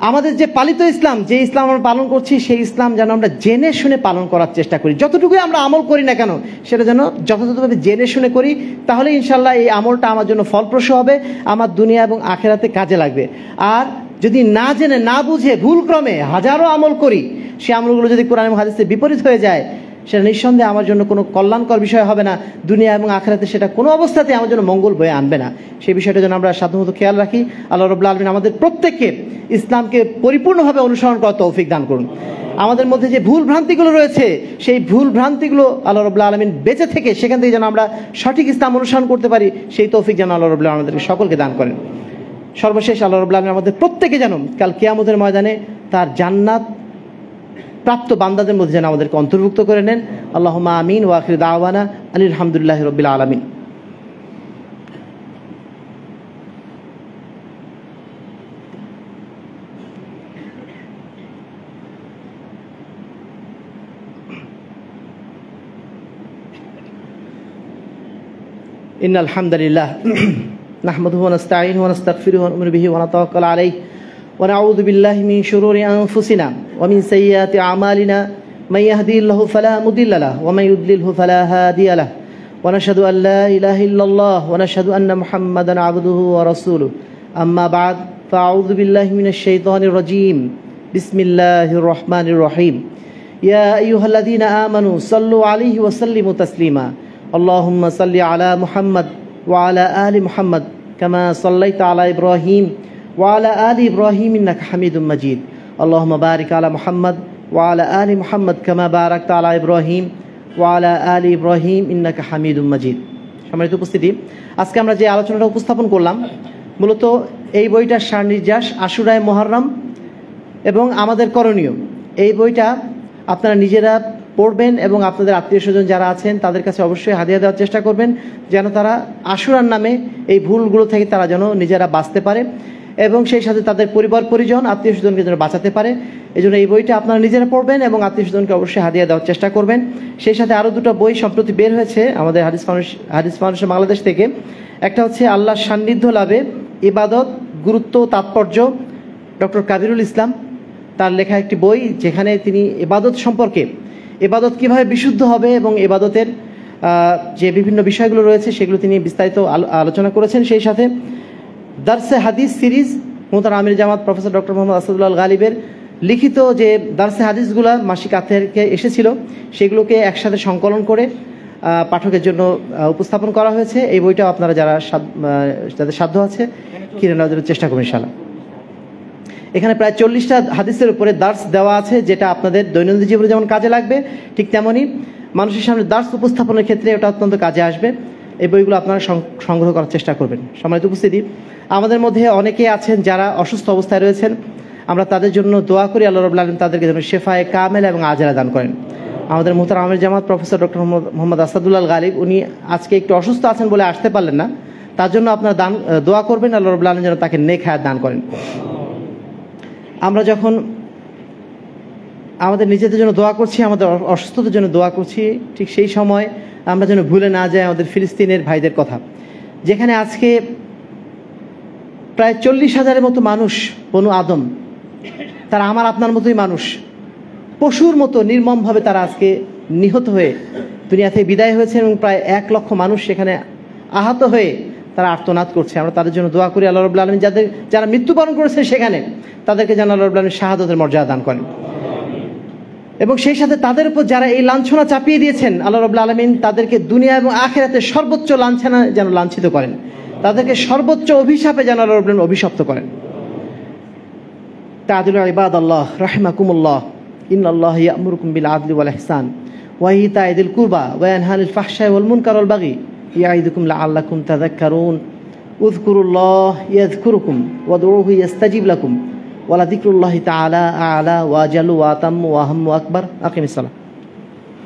আমাদের যে পালিত ইসলাম, যে ইসলাম আমরা পালন করছি, সেই ইসলাম যেন আমরা জেনে শুনে পালন করার চেষ্টা করি। যতটুকুই আমরা আমল করি না কেন, সেটা যেন যথাযথভাবে জেনে শুনে করি। তাহলে ইনশাল্লাহ এই আমলটা আমার জন্য ফলপ্রসূ হবে, আমার দুনিয়া এবং আখেরাতে কাজে লাগবে। আর যদি না জেনে না বুঝে ভুলক্রমে হাজারো আমল করি, সেই আমলগুলো যদি কোরআন এবং হাদিসের বিপরীত হয়ে যায়, সেটা নিঃসন্দেহে আমার জন্য কোনো কল্যাণকর বিষয় হবে না। দুনিয়া এবং আখিরাতে সেটা কোনো অবস্থাতে আমার জন্য মঙ্গল বয়ে আনবে না। সেই বিষয়টা যেন আমরা সাধারণত খেয়াল রাখি। আল্লাহ রাব্বুল আলামিন আমাদের প্রত্যেককে ইসলামকে পরিপূর্ণভাবে অনুসরণ করার তৌফিক দান করুন। আমাদের মধ্যে যে ভুল ভ্রান্তিগুলো রয়েছে, সেই ভুল ভ্রান্তিগুলো আল্লাহ রাব্বুল আলামিন বেঁচে থেকে সেখান থেকে যেন আমরা সঠিক ইসলাম অনুসরণ করতে পারি, সেই তৌফিক যেন আল্লাহ রাব্বুল আলামিন আমাদেরকে সকলকে দান করেন। সর্বশেষ আল্লাহ রাব্বুল আলামিন আমাদের প্রত্যেকে যেন কাল কিয়ামতের ময়দানে তার জান্নাত প্রাপ্ত বান্দাদের মধ্যে যেন আমাদেরকে অন্তর্ভুক্ত করে নেন। আল্লাহুম্মা আমিন ওয়া আখিরু দাওয়ানা আনিল হামদুলিল্লাহি রাব্বিল আলামিন। ইন্নাল হামদুলিল্লাহ নাহমাদুহু ওয়া নাস্তাঈনুহু ওয়া নাস্তাগফিরুহু ওয়া নু'মিনু বিহি ওয়া নাতাওয়াক্কালু আলাইহি ونعوذ بالله من شرور أنفسنا ومن سيئات أعمالنا من يهدي الله فلا مضل له ومن يضلله فلا هادي له ونشهد أن لا إله إلا الله ونشهد أن محمدا عبده ورسوله أما بعد فأعوذ بالله من الشيطان الرجيم بسم الله الرحمن الرحيم يا أيها الذين آمنوا صلوا عليه وسلموا تسليما اللهم صل على محمد وعلى آل محمد كما صليت على إبراهيم وعلى آل إبراهيم إنك حميد مجيد اللهم بارك على محمد وعلى آل محمد كما باركت على إبراهيم وعلى آل إبراهيم إنك حميد مجيد। সম্মানিত উপস্থিতি, আজকে আমরা যে আলোচনাটা উপস্থাপন করলাম, মূলত এই বইটার সারনির্যাস আশুরায়ে মুহররম এবং আমাদের করণীয়। এই বইটা আপনারা নিজেরা পড়বেন এবং আপনাদের আত্মীয় স্বজন যারা আছেন তাদের কাছে অবশ্যই হাদিয়া দেওয়ার চেষ্টা করবেন, যেন তারা আশুরার নামে এই ভুলগুলো থেকে তারা যেন নিজেরা বাঁচতে পারে এবং সেই সাথে তাদের পরিবার পরিজন আত্মীয় স্বজনকে যেন বাঁচাতে পারে। এই জন্য এই বইটা আপনারা নিজেরা পড়বেন এবং আত্মীয় স্বজনকে অবশ্যই হাদিয়া দেওয়ার চেষ্টা করবেন। সেই সাথে আরও দুটো বই সম্প্রতি বের হয়েছে আমাদের হাদিস ফাউন্ডেশন বাংলাদেশ থেকে। একটা হচ্ছে আল্লাহর সান্নিধ্য লাভে ইবাদত, গুরুত্ব, তাৎপর্য, ডক্টর কাবিরুল ইসলাম তার লেখা একটি বই, যেখানে তিনি ইবাদত সম্পর্কে, ইবাদত কীভাবে বিশুদ্ধ হবে এবং ইবাদতের যে বিভিন্ন বিষয়গুলো রয়েছে সেগুলো তিনি বিস্তারিত আলোচনা করেছেন। সেই সাথে দারসে হাদিস সিরিজ মোহতারাম আমির জামাত প্রফেসর ডক্টর মোহাম্মদ আসাদুল্লাহ গালিবের লিখিত যে দারসে হাদিসগুলো মাসিক আত্মাকে এসেছিল, সেগুলোকে একসাথে সংকলন করে পাঠকের জন্য উপস্থাপন করা হয়েছে। এই বইটাও আপনারা যাদের সাধ্য আছে কিনে নেওয়ার জন্য চেষ্টা করবেন ইনশাআল্লাহ। এখানে প্রায় 40টা হাদিসের উপরে দার্স দেওয়া আছে, যেটা আপনাদের দৈনন্দিন জীবনে যেমন কাজে লাগবে, ঠিক তেমনই মানুষের সামনে দার্স উপস্থাপনের ক্ষেত্রে এটা অত্যন্ত কাজে আসবে। এই বইগুলো আপনারা সংগ্রহ করার চেষ্টা করবেন। সম্মানিত উপস্থিতি, আমাদের মধ্যে অনেকে আছেন যারা অসুস্থ অবস্থায় রয়েছেন, আমরা তাদের জন্য দোয়া করি আল্লাহ রাব্বুল আলামিন তাদেরকে যেন শেফায়ে কামেলা এবং আজেলা দান করেন। আমাদের মোহতারাম আমির জামাত প্রফেসর ডক্টর মোহাম্মদ আসাদুল্লাহ গালিব, উনি আজকে একটু অসুস্থ আছেন বলে আসতে পারলেন না, তার জন্য আপনারা দোয়া করবেন আল্লাহ রাব্বুল আলামিন যেন তাকে নেক হায়াত দান করেন। আমরা যখন আমাদের নিজেদের জন্য দোয়া করছি, আমাদের অসুস্থতার জন্য দোয়া করছি, ঠিক সেই সময় আমরা যেন ভুলে না যাই আমাদের ফিলিস্তিনের ভাইদের কথা, যেখানে আজকে প্রায় 40,000-এর মতো মানুষ, বনু আদম, তারা আমার আপনার মতোই মানুষ, পশুর মতো নির্মমভাবে তারা আজকে নিহত হয়ে দুনিয়া থেকে বিদায় হয়েছেন এবং প্রায় 1 লক্ষ মানুষ সেখানে আহত হয়ে তারা আর্তনাদ করছে। আমরা তাদের জন্য দোয়া করি আল্লাহ রাব্বুল আলামিন যারা মৃত্যুবরণ করেছে সেখানে তাদেরকে যেন আল্লাহ রাব্বুল আলামিন শাহাদাতের মর্যাদা দান করেন এবং সেই সাথে তাদের উপর যারা এই লাঞ্ছনা চাপিয়ে দিয়েছেন আল্লাহ রাব্বুল আলামিন তাদেরকে দুনিয়া এবং আখিরাতে সর্বোচ্চ লাঞ্ছনা যেন লাঞ্ছিত করেন, তাদেরকে সর্বোচ্চ অভিশাপে যেন আল্লাহ রাব্বুল আলামিন অভিশপ্ত করেন। তাআদিলু ইবাদাল্লাহ রাহিমাকুমুল্লাহ ইন্নাল্লাহা ইয়া'মুরুকুম বিল আদলি ওয়াল ইহসান ওয়া ইতা'i যিল কুরবা ওয়া ইয়ানহা আনিল ফাহশাই ওয়াল মুনকার ওয়াল বাগি ইয়া'iদুকুম লা'আল্লাকুম তাযাক্কারুন উযকুরুল্লাহ ইয়াযকুরুকুম ওয়াদউহু ইস্তাজিব লাকুম ওয়া লাযিকরুল্লাহি তাআলা আ'লা ওয়া আজাল্লু ওয়া আতাম্মু ওয়া আহাম্মু আকবার। আকিমিস সালাহ।